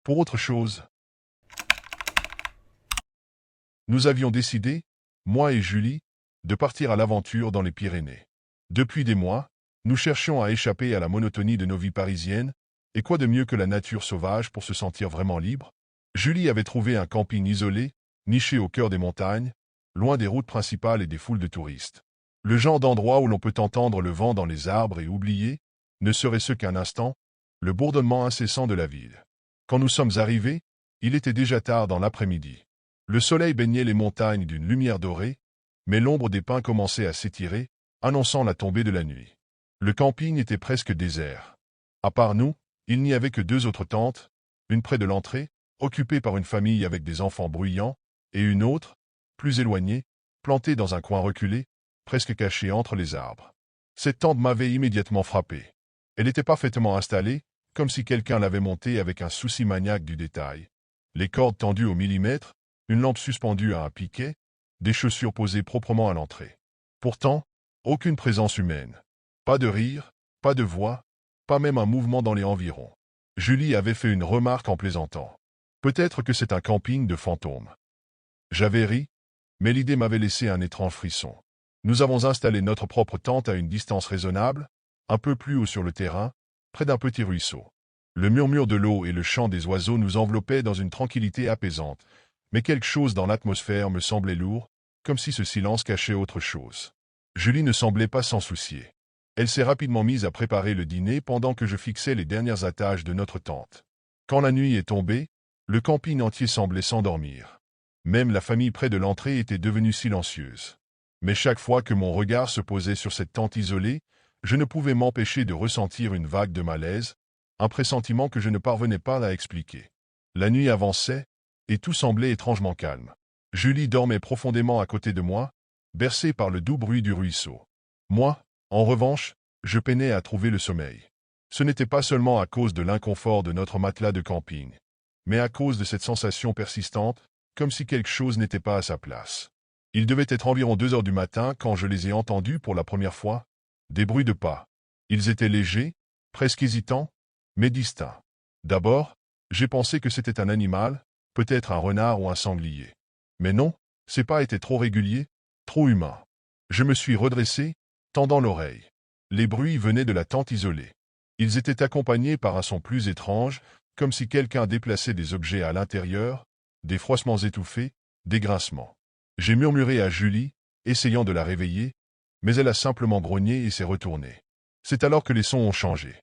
Speaker 1: Pour autre chose. Nous avions décidé, moi et Julie, de partir à l'aventure dans les Pyrénées. Depuis des mois, nous cherchions à échapper à la monotonie de nos vies parisiennes, et quoi de mieux que la nature sauvage pour se sentir vraiment libre? Julie avait trouvé un camping isolé, niché au cœur des montagnes, loin des routes principales et des foules de touristes. Le genre d'endroit où l'on peut entendre le vent dans les arbres et oublier, ne serait-ce qu'un instant, le bourdonnement incessant de la ville. Quand nous sommes arrivés, il était déjà tard dans l'après-midi. Le soleil baignait les montagnes d'une lumière dorée, mais l'ombre des pins commençait à s'étirer, annonçant la tombée de la nuit. Le camping était presque désert. À part nous, il n'y avait que 2 autres tentes, une près de l'entrée, occupée par une famille avec des enfants bruyants, et une autre, plus éloignée, plantée dans un coin reculé, presque cachée entre les arbres. Cette tente m'avait immédiatement frappé. Elle était parfaitement installée, comme si quelqu'un l'avait montée avec un souci maniaque du détail. Les cordes tendues au millimètre, une lampe suspendue à un piquet, des chaussures posées proprement à l'entrée. Pourtant, aucune présence humaine. Pas de rire, pas de voix, pas même un mouvement dans les environs. Julie avait fait une remarque en plaisantant. Peut-être que c'est un camping de fantômes. J'avais ri, mais l'idée m'avait laissé un étrange frisson. Nous avons installé notre propre tente à une distance raisonnable, un peu plus haut sur le terrain, près d'un petit ruisseau. Le murmure de l'eau et le chant des oiseaux nous enveloppaient dans une tranquillité apaisante, mais quelque chose dans l'atmosphère me semblait lourd, comme si ce silence cachait autre chose. Julie ne semblait pas s'en soucier. Elle s'est rapidement mise à préparer le dîner pendant que je fixais les dernières attaches de notre tente. Quand la nuit est tombée, le camping entier semblait s'endormir. Même la famille près de l'entrée était devenue silencieuse. Mais chaque fois que mon regard se posait sur cette tente isolée, je ne pouvais m'empêcher de ressentir une vague de malaise, un pressentiment que je ne parvenais pas à expliquer. La nuit avançait, et tout semblait étrangement calme. Julie dormait profondément à côté de moi, bercée par le doux bruit du ruisseau. Moi, en revanche, je peinais à trouver le sommeil. Ce n'était pas seulement à cause de l'inconfort de notre matelas de camping, mais à cause de cette sensation persistante, comme si quelque chose n'était pas à sa place. Il devait être environ 2 heures du matin quand je les ai entendus pour la première fois. Des bruits de pas. Ils étaient légers, presque hésitants, mais distincts. D'abord, j'ai pensé que c'était un animal, peut-être un renard ou un sanglier. Mais non, ces pas étaient trop réguliers, trop humains. Je me suis redressé, tendant l'oreille. Les bruits venaient de la tente isolée. Ils étaient accompagnés par un son plus étrange, comme si quelqu'un déplaçait des objets à l'intérieur, des froissements étouffés, des grincements. J'ai murmuré à Julie, essayant de la réveiller, mais elle a simplement grogné et s'est retournée. C'est alors que les sons ont changé.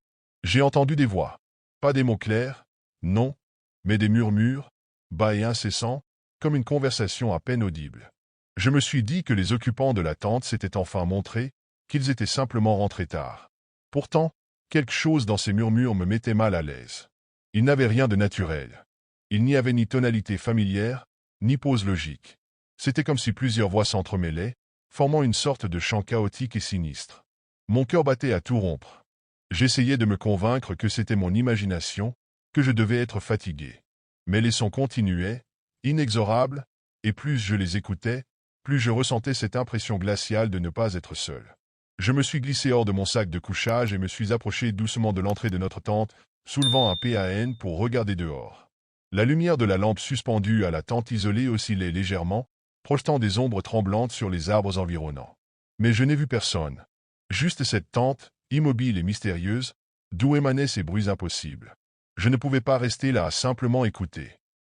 Speaker 1: J'ai entendu des voix. Pas des mots clairs, non, mais des murmures, bas et incessants, comme une conversation à peine audible. Je me suis dit que les occupants de la tente s'étaient enfin montrés, qu'ils étaient simplement rentrés tard. Pourtant, quelque chose dans ces murmures me mettait mal à l'aise. Ils n'avaient rien de naturel. Il n'y avait ni tonalité familière, ni pause logique. C'était comme si plusieurs voix s'entremêlaient, formant une sorte de chant chaotique et sinistre. Mon cœur battait à tout rompre. J'essayais de me convaincre que c'était mon imagination, que je devais être fatigué. Mais les sons continuaient, inexorables, et plus je les écoutais, plus je ressentais cette impression glaciale de ne pas être seul. Je me suis glissé hors de mon sac de couchage et me suis approché doucement de l'entrée de notre tente, soulevant un PAN pour regarder dehors. La lumière de la lampe suspendue à la tente isolée oscillait légèrement, projetant des ombres tremblantes sur les arbres environnants. Mais je n'ai vu personne. Juste cette tente, immobile et mystérieuse, d'où émanaient ces bruits impossibles. Je ne pouvais pas rester là à simplement écouter.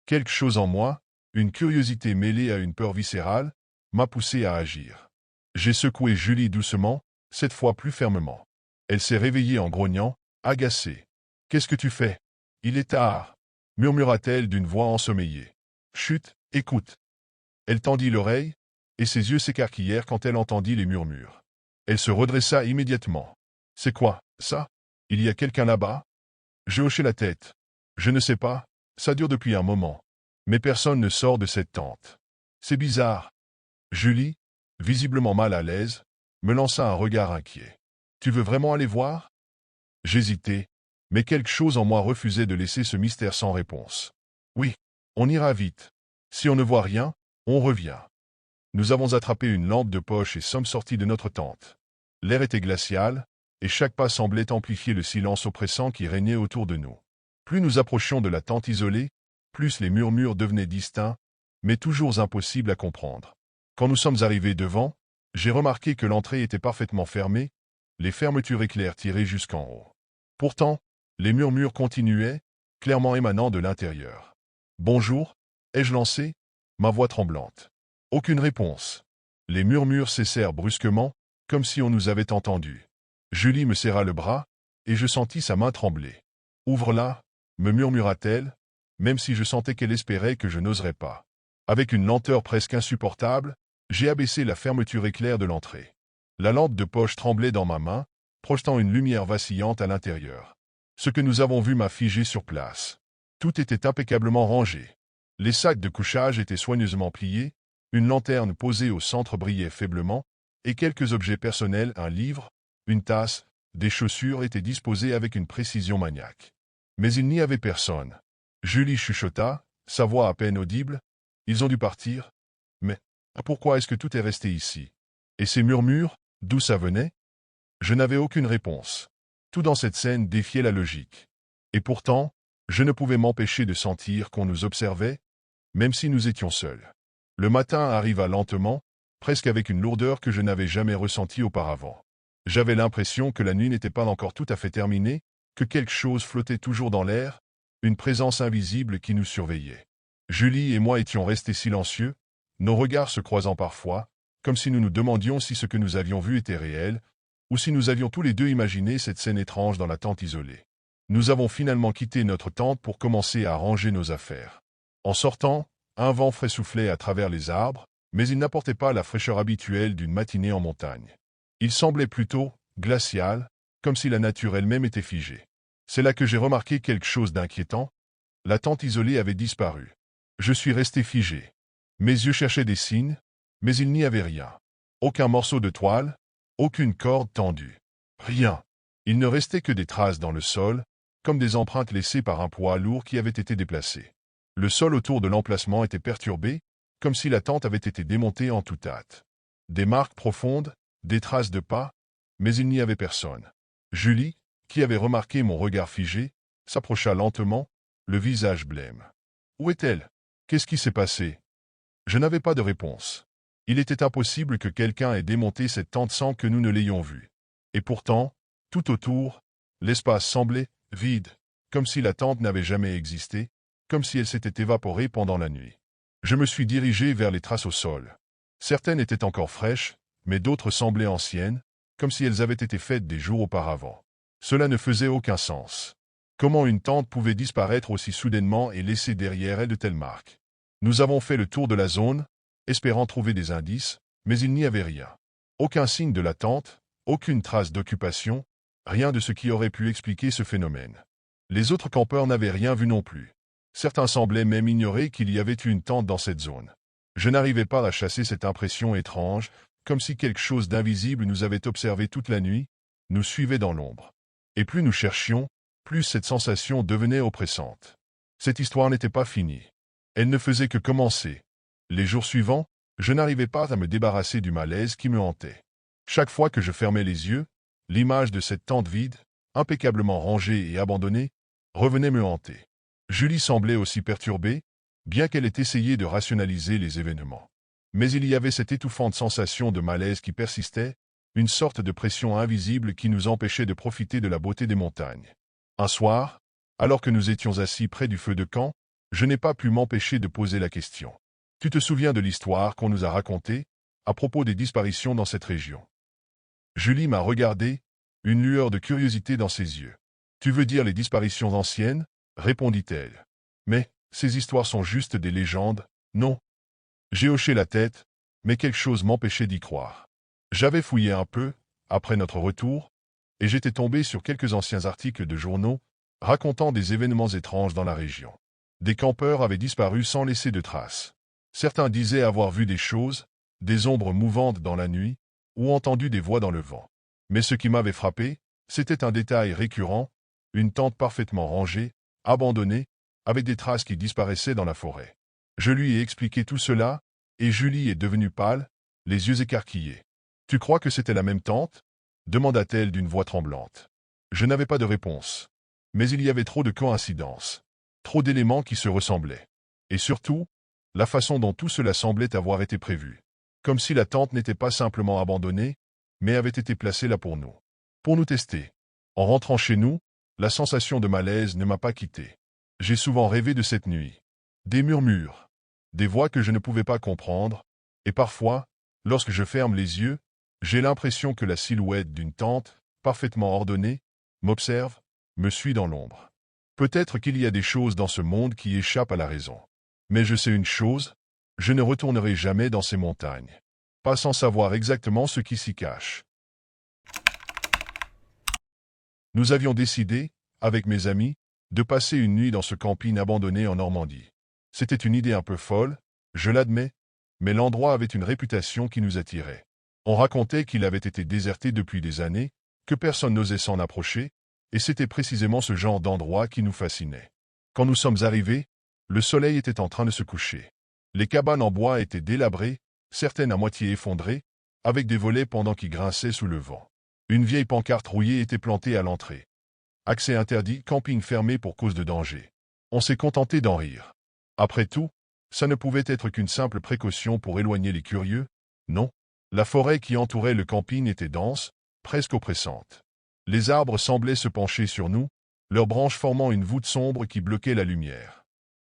Speaker 1: Quelque chose en moi, Une curiosité mêlée à une peur viscérale m'a poussé à agir. J'ai secoué Julie doucement, cette fois plus fermement. Elle s'est réveillée en grognant, agacée. « Qu'est-ce que tu fais? Il est tard, » murmura-t-elle d'une voix ensommeillée. « Chut, écoute. » Elle tendit l'oreille, et ses yeux s'écarquillèrent quand elle entendit les murmures. Elle se redressa immédiatement. « C'est quoi, ça? Il y a quelqu'un là-bas? » Je hochai la tête. « Je ne sais pas, ça dure depuis un moment. Mais personne ne sort de cette tente. C'est bizarre. » Julie, visiblement mal à l'aise, me lança un regard inquiet. « Tu veux vraiment aller voir? » J'hésitai, mais quelque chose en moi refusait de laisser ce mystère sans réponse. « Oui, on ira vite. Si on ne voit rien, on revient. » Nous avons attrapé une lampe de poche et sommes sortis de notre tente. L'air était glacial, et chaque pas semblait amplifier le silence oppressant qui régnait autour de nous. Plus nous approchions de la tente isolée, plus les murmures devenaient distincts, mais toujours impossibles à comprendre. Quand nous sommes arrivés devant, j'ai remarqué que l'entrée était parfaitement fermée, les fermetures éclairs tirées jusqu'en haut. Pourtant, les murmures continuaient, clairement émanant de l'intérieur. « Bonjour » ai-je lancé, ma voix tremblante. Aucune réponse. Les murmures cessèrent brusquement, comme si on nous avait entendus. Julie me serra le bras, et je sentis sa main trembler. « Ouvre-la » me murmura-t-elle, même si je sentais qu'elle espérait que je n'oserais pas. Avec une lenteur presque insupportable, j'ai abaissé la fermeture éclair de l'entrée. La lampe de poche tremblait dans ma main, projetant une lumière vacillante à l'intérieur. Ce que nous avons vu m'a figé sur place. Tout était impeccablement rangé. Les sacs de couchage étaient soigneusement pliés, une lanterne posée au centre brillait faiblement, et quelques objets personnels, un livre, une tasse, des chaussures étaient disposés avec une précision maniaque. Mais il n'y avait personne. Julie chuchota, sa voix à peine audible. « Ils ont dû partir. Mais pourquoi est-ce que tout est resté ici? Et ces murmures, d'où ça venait? » Je n'avais aucune réponse. Tout dans cette scène défiait la logique. Et pourtant, je ne pouvais m'empêcher de sentir qu'on nous observait, même si nous étions seuls. Le matin arriva lentement, presque avec une lourdeur que je n'avais jamais ressentie auparavant. J'avais l'impression que la nuit n'était pas encore tout à fait terminée, que quelque chose flottait toujours dans l'air, une présence invisible qui nous surveillait. Julie et moi étions restés silencieux, nos regards se croisant parfois, comme si nous nous demandions si ce que nous avions vu était réel, ou si nous avions tous les deux imaginé cette scène étrange dans la tente isolée. Nous avons finalement quitté notre tente pour commencer à ranger nos affaires. En sortant, un vent frais soufflait à travers les arbres, mais il n'apportait pas la fraîcheur habituelle d'une matinée en montagne. Il semblait plutôt glacial, comme si la nature elle-même était figée. C'est là que j'ai remarqué quelque chose d'inquiétant. La tente isolée avait disparu. Je suis resté figé. Mes yeux cherchaient des signes, mais il n'y avait rien. Aucun morceau de toile, aucune corde tendue. Rien. Il ne restait que des traces dans le sol, comme des empreintes laissées par un poids lourd qui avait été déplacé. Le sol autour de l'emplacement était perturbé, comme si la tente avait été démontée en toute hâte. Des marques profondes, des traces de pas, mais il n'y avait personne. Julie, qui avait remarqué mon regard figé, s'approcha lentement, le visage blême. « Où est-elle? Qu'est-ce qui s'est passé ?» Je n'avais pas de réponse. Il était impossible que quelqu'un ait démonté cette tente sans que nous ne l'ayons vue. Et pourtant, tout autour, l'espace semblait vide, comme si la tente n'avait jamais existé, comme si elle s'était évaporée pendant la nuit. Je me suis dirigé vers les traces au sol. Certaines étaient encore fraîches, mais d'autres semblaient anciennes, comme si elles avaient été faites des jours auparavant. Cela ne faisait aucun sens. Comment une tente pouvait disparaître aussi soudainement et laisser derrière elle de telles marques? Nous avons fait le tour de la zone, espérant trouver des indices, mais il n'y avait rien. Aucun signe de la tente, aucune trace d'occupation, rien de ce qui aurait pu expliquer ce phénomène. Les autres campeurs n'avaient rien vu non plus. Certains semblaient même ignorer qu'il y avait eu une tente dans cette zone. Je n'arrivais pas à chasser cette impression étrange, comme si quelque chose d'invisible nous avait observés toute la nuit, nous suivait dans l'ombre. Et plus nous cherchions, plus cette sensation devenait oppressante. Cette histoire n'était pas finie. Elle ne faisait que commencer. Les jours suivants, je n'arrivais pas à me débarrasser du malaise qui me hantait. Chaque fois que je fermais les yeux, l'image de cette tente vide, impeccablement rangée et abandonnée, revenait me hanter. Julie semblait aussi perturbée, bien qu'elle ait essayé de rationaliser les événements. Mais il y avait cette étouffante sensation de malaise qui persistait, une sorte de pression invisible qui nous empêchait de profiter de la beauté des montagnes. Un soir, alors que nous étions assis près du feu de camp, je n'ai pas pu m'empêcher de poser la question. Tu te souviens de l'histoire qu'on nous a racontée à propos des disparitions dans cette région? Julie m'a regardé, une lueur de curiosité dans ses yeux. Tu veux dire les disparitions anciennes? Répondit-elle. Mais, ces histoires sont juste des légendes, non? J'ai hoché la tête, mais quelque chose m'empêchait d'y croire. J'avais fouillé un peu, après notre retour, et j'étais tombé sur quelques anciens articles de journaux racontant des événements étranges dans la région. Des campeurs avaient disparu sans laisser de traces. Certains disaient avoir vu des choses, des ombres mouvantes dans la nuit, ou entendu des voix dans le vent. Mais ce qui m'avait frappé, c'était un détail récurrent, une tente parfaitement rangée, abandonnée, avec des traces qui disparaissaient dans la forêt. Je lui ai expliqué tout cela, et Julie est devenue pâle, les yeux écarquillés. « Tu crois que c'était la même tente ?» demanda-t-elle d'une voix tremblante. Je n'avais pas de réponse. Mais il y avait trop de coïncidences, trop d'éléments qui se ressemblaient. Et surtout, la façon dont tout cela semblait avoir été prévu. Comme si la tente n'était pas simplement abandonnée, mais avait été placée là pour nous tester. En rentrant chez nous, la sensation de malaise ne m'a pas quitté. J'ai souvent rêvé de cette nuit. Des murmures, des voix que je ne pouvais pas comprendre, et parfois, lorsque je ferme les yeux, j'ai l'impression que la silhouette d'une tente, parfaitement ordonnée, m'observe, me suit dans l'ombre. Peut-être qu'il y a des choses dans ce monde qui échappent à la raison. Mais je sais une chose, je ne retournerai jamais dans ces montagnes. Pas sans savoir exactement ce qui s'y cache. Nous avions décidé, avec mes amis, de passer une nuit dans ce camping abandonné en Normandie. C'était une idée un peu folle, je l'admets, mais l'endroit avait une réputation qui nous attirait. On racontait qu'il avait été déserté depuis des années, que personne n'osait s'en approcher, et c'était précisément ce genre d'endroit qui nous fascinait. Quand nous sommes arrivés, le soleil était en train de se coucher. Les cabanes en bois étaient délabrées, certaines à moitié effondrées, avec des volets pendant qui grinçaient sous le vent. Une vieille pancarte rouillée était plantée à l'entrée. Accès interdit, camping fermé pour cause de danger. On s'est contenté d'en rire. Après tout, ça ne pouvait être qu'une simple précaution pour éloigner les curieux, non? La forêt qui entourait le camping était dense, presque oppressante. Les arbres semblaient se pencher sur nous, leurs branches formant une voûte sombre qui bloquait la lumière.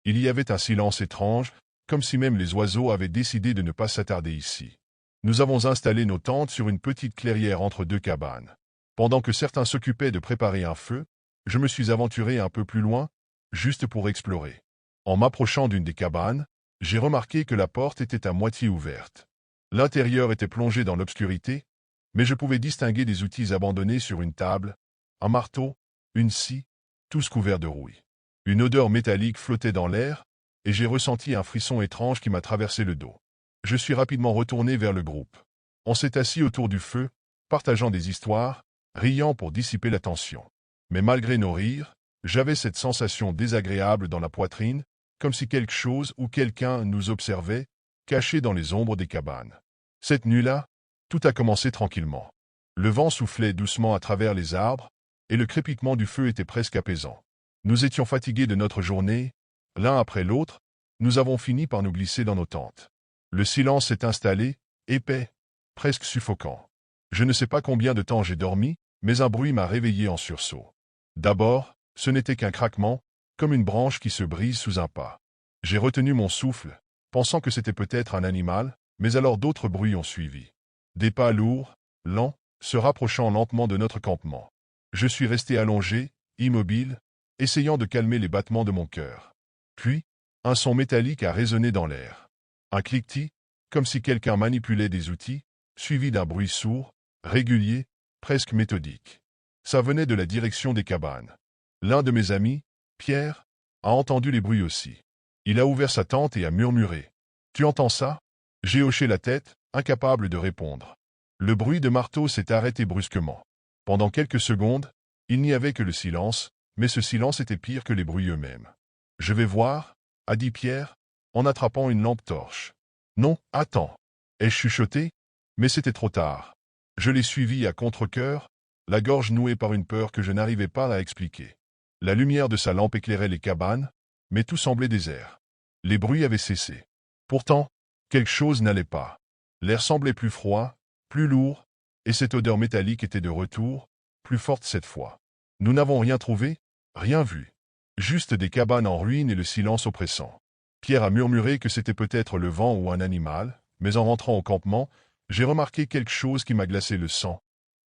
Speaker 1: Il y avait un silence étrange, comme si même les oiseaux avaient décidé de ne pas s'attarder ici. Nous avons installé nos tentes sur une petite clairière entre deux cabanes. Pendant que certains s'occupaient de préparer un feu, je me suis aventuré un peu plus loin, juste pour explorer. En m'approchant d'une des cabanes, j'ai remarqué que la porte était à moitié ouverte. L'intérieur était plongé dans l'obscurité, mais je pouvais distinguer des outils abandonnés sur une table, un marteau, une scie, tous couverts de rouille. Une odeur métallique flottait dans l'air, et j'ai ressenti un frisson étrange qui m'a traversé le dos. Je suis rapidement retourné vers le groupe. On s'est assis autour du feu, partageant des histoires, riant pour dissiper la tension. Mais malgré nos rires, j'avais cette sensation désagréable dans la poitrine, comme si quelque chose ou quelqu'un nous observait, cachés dans les ombres des cabanes. Cette nuit-là, tout a commencé tranquillement. Le vent soufflait doucement à travers les arbres, et le crépitement du feu était presque apaisant. Nous étions fatigués de notre journée, l'un après l'autre, nous avons fini par nous glisser dans nos tentes. Le silence s'est installé, épais, presque suffocant. Je ne sais pas combien de temps j'ai dormi, mais un bruit m'a réveillé en sursaut. D'abord, ce n'était qu'un craquement, comme une branche qui se brise sous un pas. J'ai retenu mon souffle, pensant que c'était peut-être un animal, mais alors d'autres bruits ont suivi. Des pas lourds, lents, se rapprochant lentement de notre campement. Je suis resté allongé, immobile, essayant de calmer les battements de mon cœur. Puis, un son métallique a résonné dans l'air. Un cliquetis, comme si quelqu'un manipulait des outils, suivi d'un bruit sourd, régulier, presque méthodique. Ça venait de la direction des cabanes. L'un de mes amis, Pierre, a entendu les bruits aussi. Il a ouvert sa tente et a murmuré. « Tu entends ça ?» J'ai hoché la tête, incapable de répondre. Le bruit de marteau s'est arrêté brusquement. Pendant quelques secondes, il n'y avait que le silence, mais ce silence était pire que les bruits eux-mêmes. « Je vais voir, » a dit Pierre, en attrapant une lampe torche. « Non, attends. » Ai-je chuchoté? Mais c'était trop tard. Je l'ai suivi à contre-cœur, la gorge nouée par une peur que je n'arrivais pas à expliquer. La lumière de sa lampe éclairait les cabanes, mais tout semblait désert. Les bruits avaient cessé. Pourtant, quelque chose n'allait pas. L'air semblait plus froid, plus lourd, et cette odeur métallique était de retour, plus forte cette fois. Nous n'avons rien trouvé, rien vu. Juste des cabanes en ruine et le silence oppressant. Pierre a murmuré que c'était peut-être le vent ou un animal, mais en rentrant au campement, j'ai remarqué quelque chose qui m'a glacé le sang.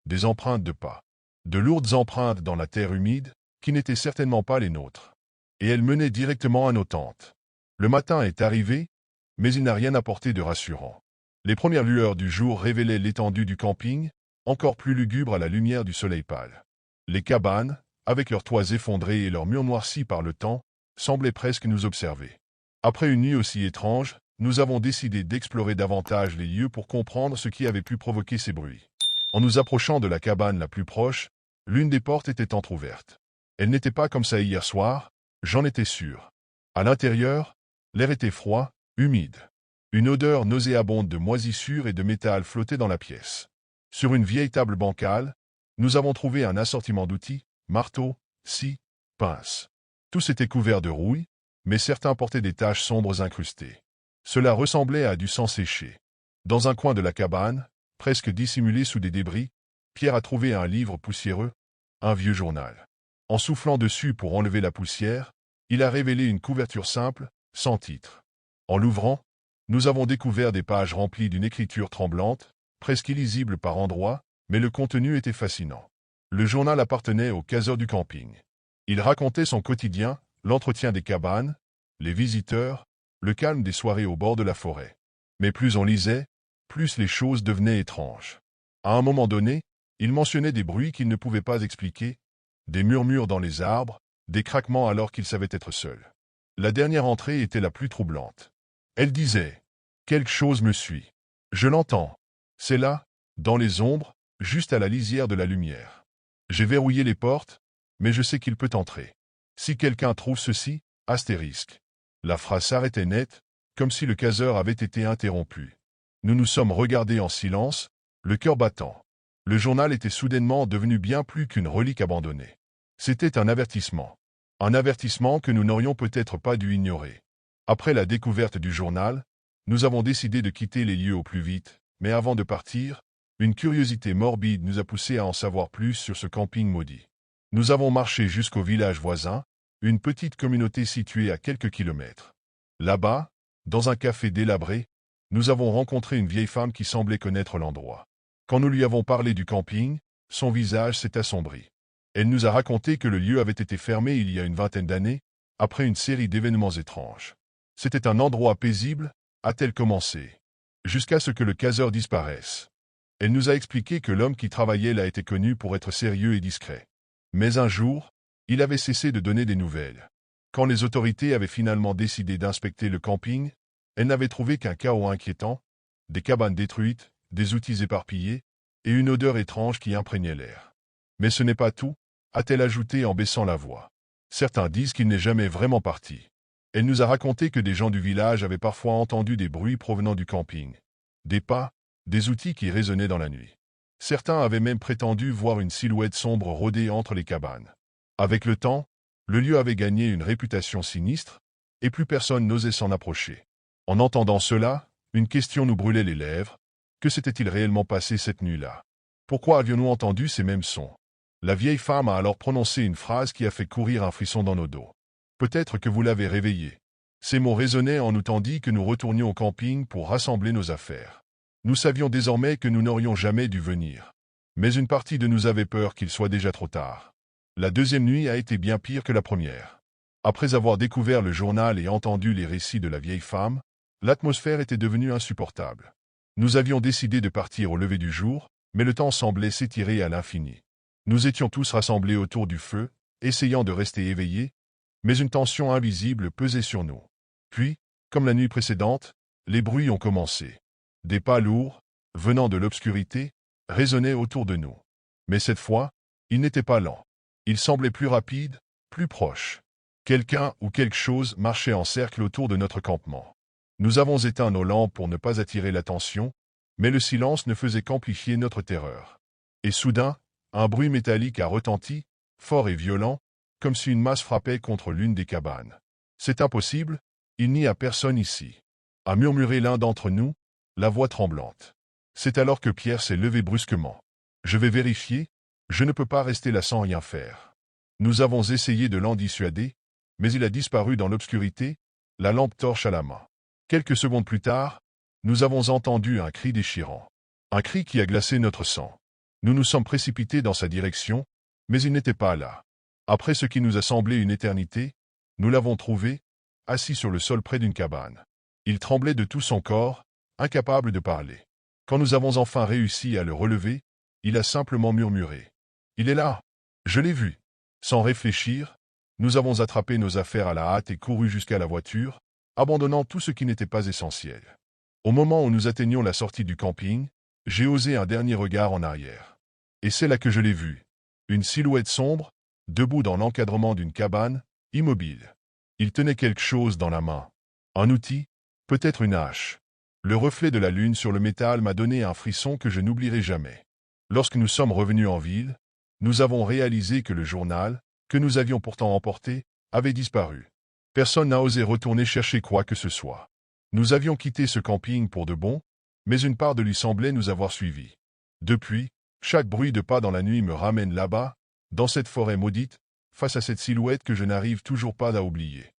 Speaker 1: Des empreintes de pas. De lourdes empreintes dans la terre humide, qui n'étaient certainement pas les nôtres. Et elles menaient directement à nos tentes. Le matin est arrivé, mais il n'a rien apporté de rassurant. Les premières lueurs du jour révélaient l'étendue du camping, encore plus lugubre à la lumière du soleil pâle. Les cabanes, avec leurs toits effondrés et leurs murs noircis par le temps, semblaient presque nous observer. Après une nuit aussi étrange, nous avons décidé d'explorer davantage les lieux pour comprendre ce qui avait pu provoquer ces bruits. En nous approchant de la cabane la plus proche, l'une des portes était entr'ouverte. Elle n'était pas comme ça hier soir, j'en étais sûr. À l'intérieur, l'air était froid, humide. Une odeur nauséabonde de moisissure et de métal flottait dans la pièce. Sur une vieille table bancale, nous avons trouvé un assortiment d'outils, marteaux, scies, pinces. Tous étaient couverts de rouille, mais certains portaient des taches sombres incrustées. Cela ressemblait à du sang séché. Dans un coin de la cabane, presque dissimulé sous des débris, Pierre a trouvé un livre poussiéreux, un vieux journal. En soufflant dessus pour enlever la poussière, il a révélé une couverture simple, sans titre. En l'ouvrant, nous avons découvert des pages remplies d'une écriture tremblante, presque illisible par endroits, mais le contenu était fascinant. Le journal appartenait au caseur du camping. Il racontait son quotidien, l'entretien des cabanes, les visiteurs, le calme des soirées au bord de la forêt. Mais plus on lisait, plus les choses devenaient étranges. À un moment donné, il mentionnait des bruits qu'il ne pouvait pas expliquer, des murmures dans les arbres, des craquements alors qu'il savait être seul. La dernière entrée était la plus troublante. Elle disait « Quelque chose me suit. Je l'entends. C'est là, dans les ombres, juste à la lisière de la lumière. J'ai verrouillé les portes, mais je sais qu'il peut entrer. Si quelqu'un trouve ceci, astérisque. » La phrase s'arrêtait net, comme si le caseur avait été interrompu. Nous nous sommes regardés en silence, le cœur battant. Le journal était soudainement devenu bien plus qu'une relique abandonnée. C'était un avertissement. Un avertissement que nous n'aurions peut-être pas dû ignorer. Après la découverte du journal, nous avons décidé de quitter les lieux au plus vite, mais avant de partir, une curiosité morbide nous a poussés à en savoir plus sur ce camping maudit. Nous avons marché jusqu'au village voisin, une petite communauté située à quelques kilomètres. Là-bas, dans un café délabré, nous avons rencontré une vieille femme qui semblait connaître l'endroit. Quand nous lui avons parlé du camping, son visage s'est assombri. Elle nous a raconté que le lieu avait été fermé il y a une vingtaine d'années, après une série d'événements étranges. C'était un endroit paisible, a-t-elle commencé, jusqu'à ce que le caseur disparaisse. Elle nous a expliqué que l'homme qui travaillait là était connu pour être sérieux et discret. Mais un jour, il avait cessé de donner des nouvelles. Quand les autorités avaient finalement décidé d'inspecter le camping, elles n'avaient trouvé qu'un chaos inquiétant, des cabanes détruites, des outils éparpillés, et une odeur étrange qui imprégnait l'air. Mais ce n'est pas tout, a-t-elle ajouté en baissant la voix. Certains disent qu'il n'est jamais vraiment parti. Elle nous a raconté que des gens du village avaient parfois entendu des bruits provenant du camping. Des pas, des outils qui résonnaient dans la nuit. Certains avaient même prétendu voir une silhouette sombre rôder entre les cabanes. Avec le temps, le lieu avait gagné une réputation sinistre, et plus personne n'osait s'en approcher. En entendant cela, une question nous brûlait les lèvres. Que s'était-il réellement passé cette nuit-là? Pourquoi avions-nous entendu ces mêmes sons? La vieille femme a alors prononcé une phrase qui a fait courir un frisson dans nos dos. Peut-être que vous l'avez réveillé. Ces mots résonnaient en nous tandis que nous retournions au camping pour rassembler nos affaires. Nous savions désormais que nous n'aurions jamais dû venir. Mais une partie de nous avait peur qu'il soit déjà trop tard. La deuxième nuit a été bien pire que la première. Après avoir découvert le journal et entendu les récits de la vieille femme, l'atmosphère était devenue insupportable. Nous avions décidé de partir au lever du jour, mais le temps semblait s'étirer à l'infini. Nous étions tous rassemblés autour du feu, essayant de rester éveillés, mais une tension invisible pesait sur nous. Puis, comme la nuit précédente, les bruits ont commencé. Des pas lourds, venant de l'obscurité, résonnaient autour de nous. Mais cette fois, ils n'étaient pas lents. Ils semblaient plus rapides, plus proches. Quelqu'un ou quelque chose marchait en cercle autour de notre campement. Nous avons éteint nos lampes pour ne pas attirer l'attention, mais le silence ne faisait qu'amplifier notre terreur. Et soudain, un bruit métallique a retenti, fort et violent, comme si une masse frappait contre l'une des cabanes. « C'est impossible, il n'y a personne ici », a murmuré l'un d'entre nous, la voix tremblante. C'est alors que Pierre s'est levé brusquement. « Je vais vérifier, je ne peux pas rester là sans rien faire. » Nous avons essayé de l'en dissuader, mais il a disparu dans l'obscurité, la lampe torche à la main. Quelques secondes plus tard, nous avons entendu un cri déchirant. Un cri qui a glacé notre sang. Nous nous sommes précipités dans sa direction, mais il n'était pas là. Après ce qui nous a semblé une éternité, nous l'avons trouvé, assis sur le sol près d'une cabane. Il tremblait de tout son corps, incapable de parler. Quand nous avons enfin réussi à le relever, il a simplement murmuré. « Il est là. Je l'ai vu. » Sans réfléchir, nous avons attrapé nos affaires à la hâte et couru jusqu'à la voiture, abandonnant tout ce qui n'était pas essentiel. Au moment où nous atteignions la sortie du camping, j'ai osé un dernier regard en arrière. Et c'est là que je l'ai vu. Une silhouette sombre, debout dans l'encadrement d'une cabane, immobile. Il tenait quelque chose dans la main. Un outil, peut-être une hache. Le reflet de la lune sur le métal m'a donné un frisson que je n'oublierai jamais. Lorsque nous sommes revenus en ville, nous avons réalisé que le journal, que nous avions pourtant emporté, avait disparu. Personne n'a osé retourner chercher quoi que ce soit. Nous avions quitté ce camping pour de bon, mais une part de lui semblait nous avoir suivis. Depuis, chaque bruit de pas dans la nuit me ramène là-bas, dans cette forêt maudite, face à cette silhouette que je n'arrive toujours pas à oublier.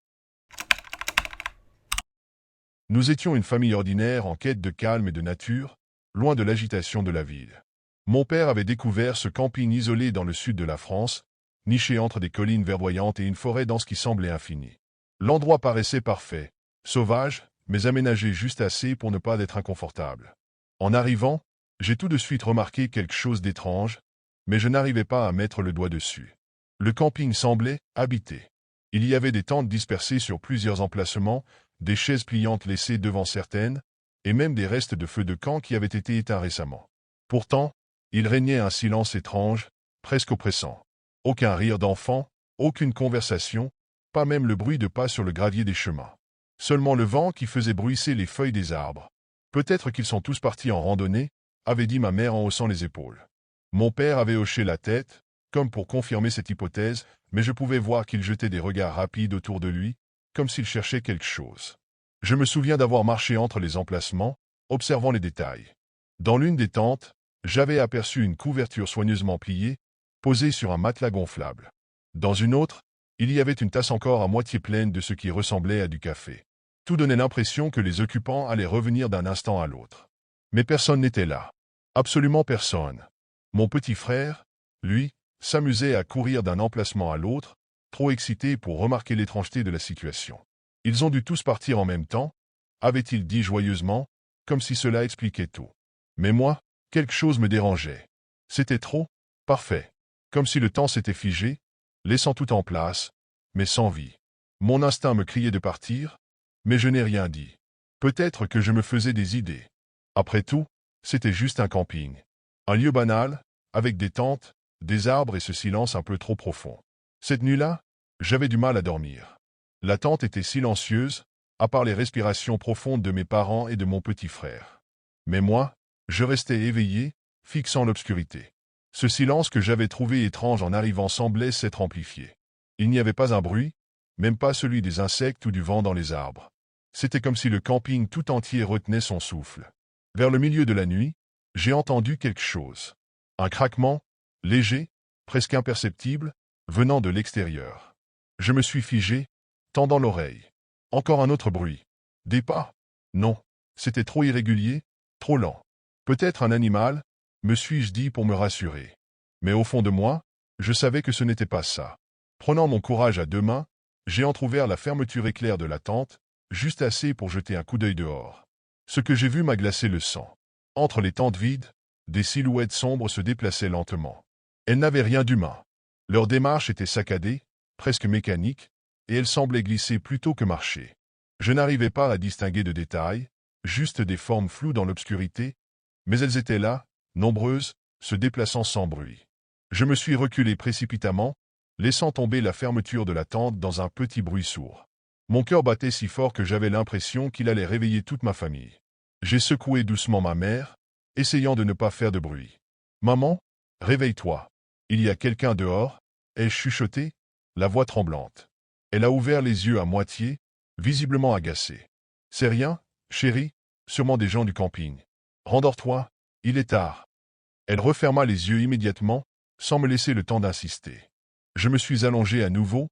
Speaker 1: Nous étions une famille ordinaire en quête de calme et de nature, loin de l'agitation de la ville. Mon père avait découvert ce camping isolé dans le sud de la France, niché entre des collines verdoyantes et une forêt dense qui semblait infinie. L'endroit paraissait parfait, sauvage, mais aménagé juste assez pour ne pas être inconfortable. En arrivant, j'ai tout de suite remarqué quelque chose d'étrange, mais je n'arrivais pas à mettre le doigt dessus. Le camping semblait habité. Il y avait des tentes dispersées sur plusieurs emplacements, des chaises pliantes laissées devant certaines, et même des restes de feux de camp qui avaient été éteints récemment. Pourtant, il régnait un silence étrange, presque oppressant. Aucun rire d'enfant, aucune conversation, pas même le bruit de pas sur le gravier des chemins. Seulement le vent qui faisait bruisser les feuilles des arbres. Peut-être qu'ils sont tous partis en randonnée, avait dit ma mère en haussant les épaules. Mon père avait hoché la tête, comme pour confirmer cette hypothèse, mais je pouvais voir qu'il jetait des regards rapides autour de lui, comme s'il cherchait quelque chose. Je me souviens d'avoir marché entre les emplacements, observant les détails. Dans l'une des tentes, j'avais aperçu une couverture soigneusement pliée, posée sur un matelas gonflable. Dans une autre, il y avait une tasse encore à moitié pleine de ce qui ressemblait à du café. Tout donnait l'impression que les occupants allaient revenir d'un instant à l'autre. Mais personne n'était là. Absolument personne. Mon petit frère, lui, s'amusait à courir d'un emplacement à l'autre, trop excité pour remarquer l'étrangeté de la situation. Ils ont dû tous partir en même temps, avait-il dit joyeusement, comme si cela expliquait tout. Mais moi, quelque chose me dérangeait. C'était trop parfait. Comme si le temps s'était figé, laissant tout en place, mais sans vie. Mon instinct me criait de partir, mais je n'ai rien dit. Peut-être que je me faisais des idées. Après tout, c'était juste un camping. Un lieu banal, avec des tentes, des arbres et ce silence un peu trop profond. Cette nuit-là, j'avais du mal à dormir. La tente était silencieuse, à part les respirations profondes de mes parents et de mon petit frère. Mais moi, je restais éveillé, fixant l'obscurité. Ce silence que j'avais trouvé étrange en arrivant semblait s'être amplifié. Il n'y avait pas un bruit, même pas celui des insectes ou du vent dans les arbres. C'était comme si le camping tout entier retenait son souffle. Vers le milieu de la nuit, j'ai entendu quelque chose. Un craquement, léger, presque imperceptible, venant de l'extérieur. Je me suis figé, tendant l'oreille. Encore un autre bruit. Des pas? Non, c'était trop irrégulier, trop lent. Peut-être un animal, me suis-je dit pour me rassurer. Mais au fond de moi, je savais que ce n'était pas ça. Prenant mon courage à deux mains, j'ai entrouvert la fermeture éclair de la tente, juste assez pour jeter un coup d'œil dehors. Ce que j'ai vu m'a glacé le sang. Entre les tentes vides, des silhouettes sombres se déplaçaient lentement. Elles n'avaient rien d'humain. Leur démarche était saccadée, presque mécanique, et elles semblaient glisser plutôt que marcher. Je n'arrivais pas à distinguer de détails, juste des formes floues dans l'obscurité, mais elles étaient là, nombreuses, se déplaçant sans bruit. Je me suis reculé précipitamment, laissant tomber la fermeture de la tente dans un petit bruit sourd. Mon cœur battait si fort que j'avais l'impression qu'il allait réveiller toute ma famille. J'ai secoué doucement ma mère, essayant de ne pas faire de bruit. « Maman, réveille-toi. Il y a quelqu'un dehors » ai-je chuchoté, la voix tremblante. Elle a ouvert les yeux à moitié, visiblement agacée. « C'est rien, chérie, sûrement des gens du camping. Rendors-toi, il est tard. » Elle referma les yeux immédiatement, sans me laisser le temps d'insister. Je me suis allongé à nouveau,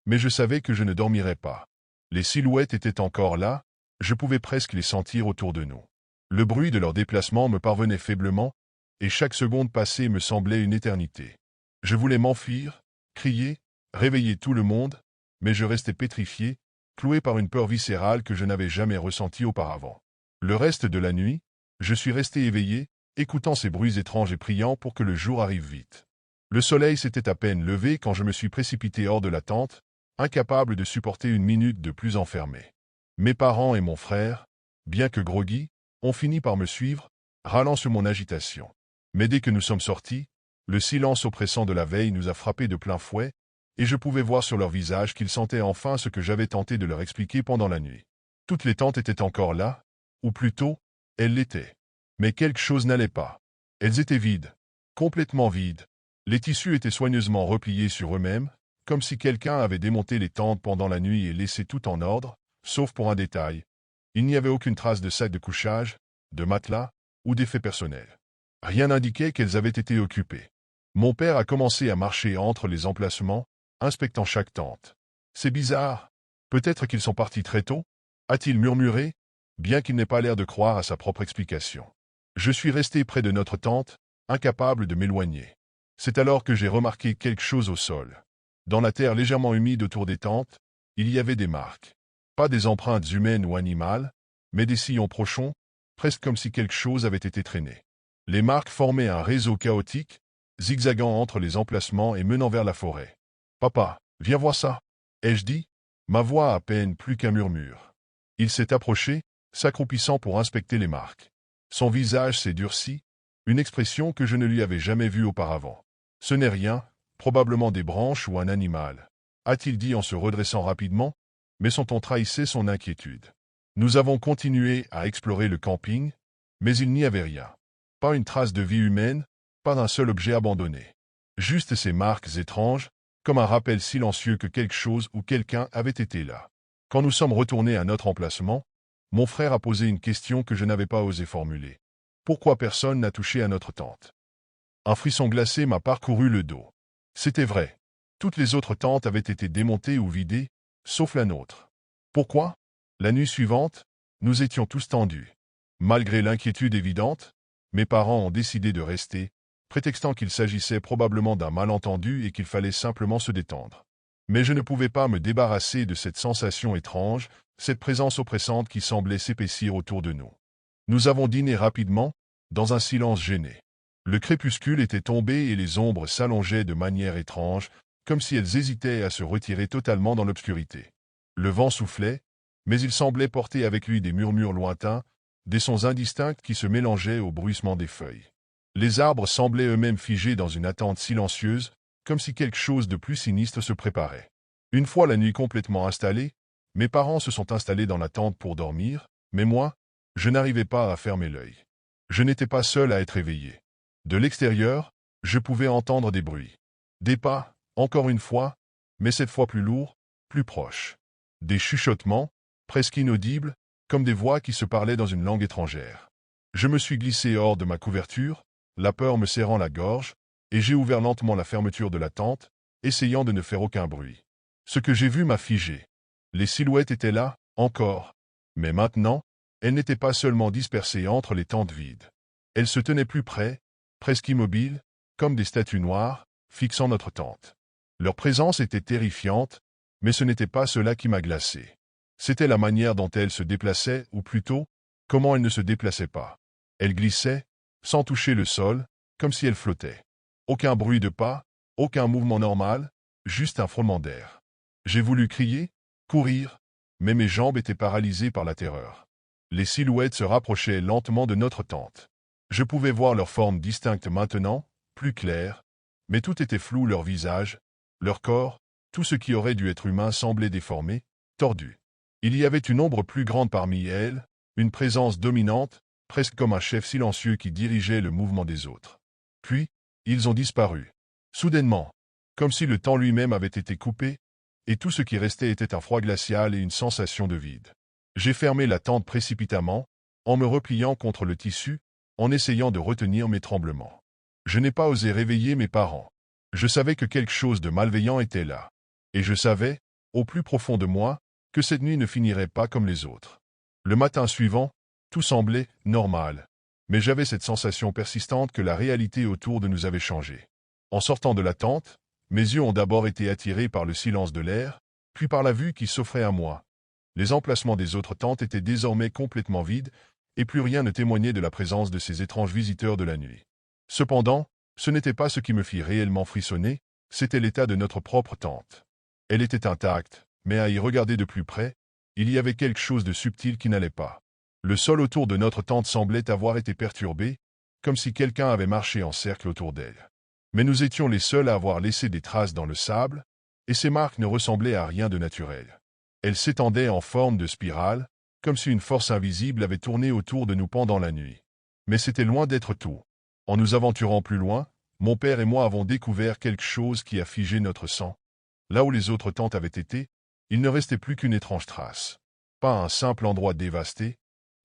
Speaker 1: mais je savais que je ne dormirais pas. Les silhouettes étaient encore là, je pouvais presque les sentir autour de nous. Le bruit de leur déplacement me parvenait faiblement, et chaque seconde passée me semblait une éternité. Je voulais m'enfuir, crier, réveiller tout le monde, mais je restais pétrifié, cloué par une peur viscérale que je n'avais jamais ressentie auparavant. Le reste de la nuit, je suis resté éveillé, écoutant ces bruits étranges et priant pour que le jour arrive vite. Le soleil s'était à peine levé quand je me suis précipité hors de la tente, incapable de supporter une minute de plus enfermé. Mes parents et mon frère, bien que groggy, ont fini par me suivre, râlant sur mon agitation. Mais dès que nous sommes sortis, le silence oppressant de la veille nous a frappés de plein fouet, et je pouvais voir sur leur visage qu'ils sentaient enfin ce que j'avais tenté de leur expliquer pendant la nuit. Toutes les tentes étaient encore là, ou plutôt, elles l'étaient. Mais quelque chose n'allait pas. Elles étaient vides, complètement vides. Les tissus étaient soigneusement repliés sur eux-mêmes, comme si quelqu'un avait démonté les tentes pendant la nuit et laissé tout en ordre, sauf pour un détail. Il n'y avait aucune trace de sac de couchage, de matelas ou d'effets personnels. Rien n'indiquait qu'elles avaient été occupées. Mon père a commencé à marcher entre les emplacements, inspectant chaque tente. C'est bizarre. Peut-être qu'ils sont partis très tôt, a-t-il murmuré, bien qu'il n'ait pas l'air de croire à sa propre explication. Je suis resté près de notre tente, incapable de m'éloigner. C'est alors que j'ai remarqué quelque chose au sol. Dans la terre légèrement humide autour des tentes, il y avait des marques. Pas des empreintes humaines ou animales, mais des sillons profonds, presque comme si quelque chose avait été traîné. Les marques formaient un réseau chaotique, zigzagant entre les emplacements et menant vers la forêt. « Papa, viens voir ça !» ai-je dit, ma voix à peine plus qu'un murmure. Il s'est approché, s'accroupissant pour inspecter les marques. Son visage s'est durci, une expression que je ne lui avais jamais vue auparavant. « Ce n'est rien, probablement des branches ou un animal, » a-t-il dit en se redressant rapidement, mais son ton trahissait son inquiétude. Nous avons continué à explorer le camping, mais il n'y avait rien. Pas une trace de vie humaine, pas un seul objet abandonné. Juste ces marques étranges, comme un rappel silencieux que quelque chose ou quelqu'un avait été là. Quand nous sommes retournés à notre emplacement, mon frère a posé une question que je n'avais pas osé formuler. Pourquoi personne n'a touché à notre tente? Un frisson glacé m'a parcouru le dos. C'était vrai. Toutes les autres tentes avaient été démontées ou vidées, sauf la nôtre. Pourquoi? La nuit suivante, nous étions tous tendus. Malgré l'inquiétude évidente, mes parents ont décidé de rester, prétextant qu'il s'agissait probablement d'un malentendu et qu'il fallait simplement se détendre. Mais je ne pouvais pas me débarrasser de cette sensation étrange, cette présence oppressante qui semblait s'épaissir autour de nous. Nous avons dîné rapidement, dans un silence gêné. Le crépuscule était tombé et les ombres s'allongeaient de manière étrange, comme si elles hésitaient à se retirer totalement dans l'obscurité. Le vent soufflait, mais il semblait porter avec lui des murmures lointains, des sons indistincts qui se mélangeaient au bruissement des feuilles. Les arbres semblaient eux-mêmes figés dans une attente silencieuse, comme si quelque chose de plus sinistre se préparait. Une fois la nuit complètement installée, mes parents se sont installés dans la tente pour dormir, mais moi, je n'arrivais pas à fermer l'œil. Je n'étais pas seul à être éveillé. De l'extérieur, je pouvais entendre des bruits. Des pas, encore une fois, mais cette fois plus lourds, plus proches. Des chuchotements, presque inaudibles, comme des voix qui se parlaient dans une langue étrangère. Je me suis glissé hors de ma couverture, la peur me serrant la gorge, et j'ai ouvert lentement la fermeture de la tente, essayant de ne faire aucun bruit. Ce que j'ai vu m'a figé. Les silhouettes étaient là, encore. Mais maintenant, elles n'étaient pas seulement dispersées entre les tentes vides. Elles se tenaient plus près, presque immobiles, comme des statues noires, fixant notre tente. Leur présence était terrifiante, mais ce n'était pas cela qui m'a glacé. C'était la manière dont elles se déplaçaient, ou plutôt, comment elles ne se déplaçaient pas. Elles glissaient, sans toucher le sol, comme si elles flottaient. Aucun bruit de pas, aucun mouvement normal, juste un frôlement d'air. J'ai voulu crier, courir, mais mes jambes étaient paralysées par la terreur. Les silhouettes se rapprochaient lentement de notre tente. Je pouvais voir leurs formes distinctes maintenant, plus claires, mais tout était flou, leur visage, leur corps, tout ce qui aurait dû être humain semblait déformé, tordu. Il y avait une ombre plus grande parmi elles, une présence dominante, presque comme un chef silencieux qui dirigeait le mouvement des autres. Puis, ils ont disparu. Soudainement, comme si le temps lui-même avait été coupé, et tout ce qui restait était un froid glacial et une sensation de vide. J'ai fermé la tente précipitamment, en me repliant contre le tissu, en essayant de retenir mes tremblements. Je n'ai pas osé réveiller mes parents. Je savais que quelque chose de malveillant était là. Et je savais, au plus profond de moi, que cette nuit ne finirait pas comme les autres. Le matin suivant, tout semblait normal, mais j'avais cette sensation persistante que la réalité autour de nous avait changé. En sortant de la tente, mes yeux ont d'abord été attirés par le silence de l'air, puis par la vue qui s'offrait à moi. Les emplacements des autres tentes étaient désormais complètement vides, et plus rien ne témoignait de la présence de ces étranges visiteurs de la nuit. Cependant, ce n'était pas ce qui me fit réellement frissonner, c'était l'état de notre propre tente. Elle était intacte, mais à y regarder de plus près, il y avait quelque chose de subtil qui n'allait pas. Le sol autour de notre tente semblait avoir été perturbé, comme si quelqu'un avait marché en cercle autour d'elle. Mais nous étions les seuls à avoir laissé des traces dans le sable, et ces marques ne ressemblaient à rien de naturel. Elles s'étendaient en forme de spirale, comme si une force invisible avait tourné autour de nous pendant la nuit. Mais c'était loin d'être tout. En nous aventurant plus loin, mon père et moi avons découvert quelque chose qui a figé notre sang. Là où les autres tentes avaient été, il ne restait plus qu'une étrange trace. Pas un simple endroit dévasté,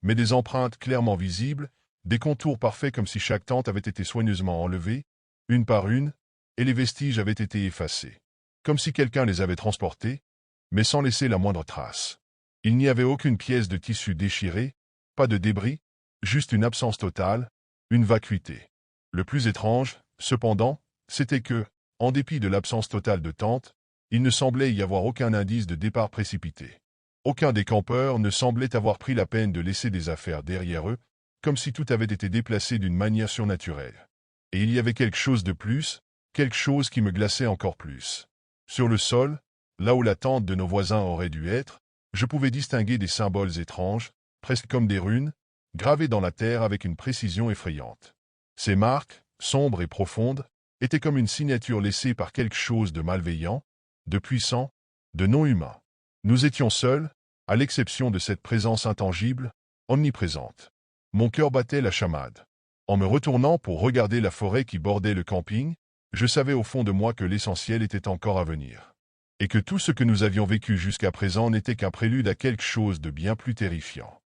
Speaker 1: mais des empreintes clairement visibles, des contours parfaits comme si chaque tente avait été soigneusement enlevée, une par une, et les vestiges avaient été effacés. Comme si quelqu'un les avait transportés, mais sans laisser la moindre trace. Il n'y avait aucune pièce de tissu déchirée, pas de débris, juste une absence totale, une vacuité. Le plus étrange, cependant, c'était que, en dépit de l'absence totale de tente, il ne semblait y avoir aucun indice de départ précipité. Aucun des campeurs ne semblait avoir pris la peine de laisser des affaires derrière eux, comme si tout avait été déplacé d'une manière surnaturelle. Et il y avait quelque chose de plus, quelque chose qui me glaçait encore plus. Sur le sol, là où la tente de nos voisins aurait dû être, je pouvais distinguer des symboles étranges, presque comme des runes, gravés dans la terre avec une précision effrayante. Ces marques, sombres et profondes, étaient comme une signature laissée par quelque chose de malveillant, de puissant, de non humain. Nous étions seuls, à l'exception de cette présence intangible, omniprésente. Mon cœur battait la chamade. En me retournant pour regarder la forêt qui bordait le camping, je savais au fond de moi que l'essentiel était encore à venir. Et que tout ce que nous avions vécu jusqu'à présent n'était qu'un prélude à quelque chose de bien plus terrifiant.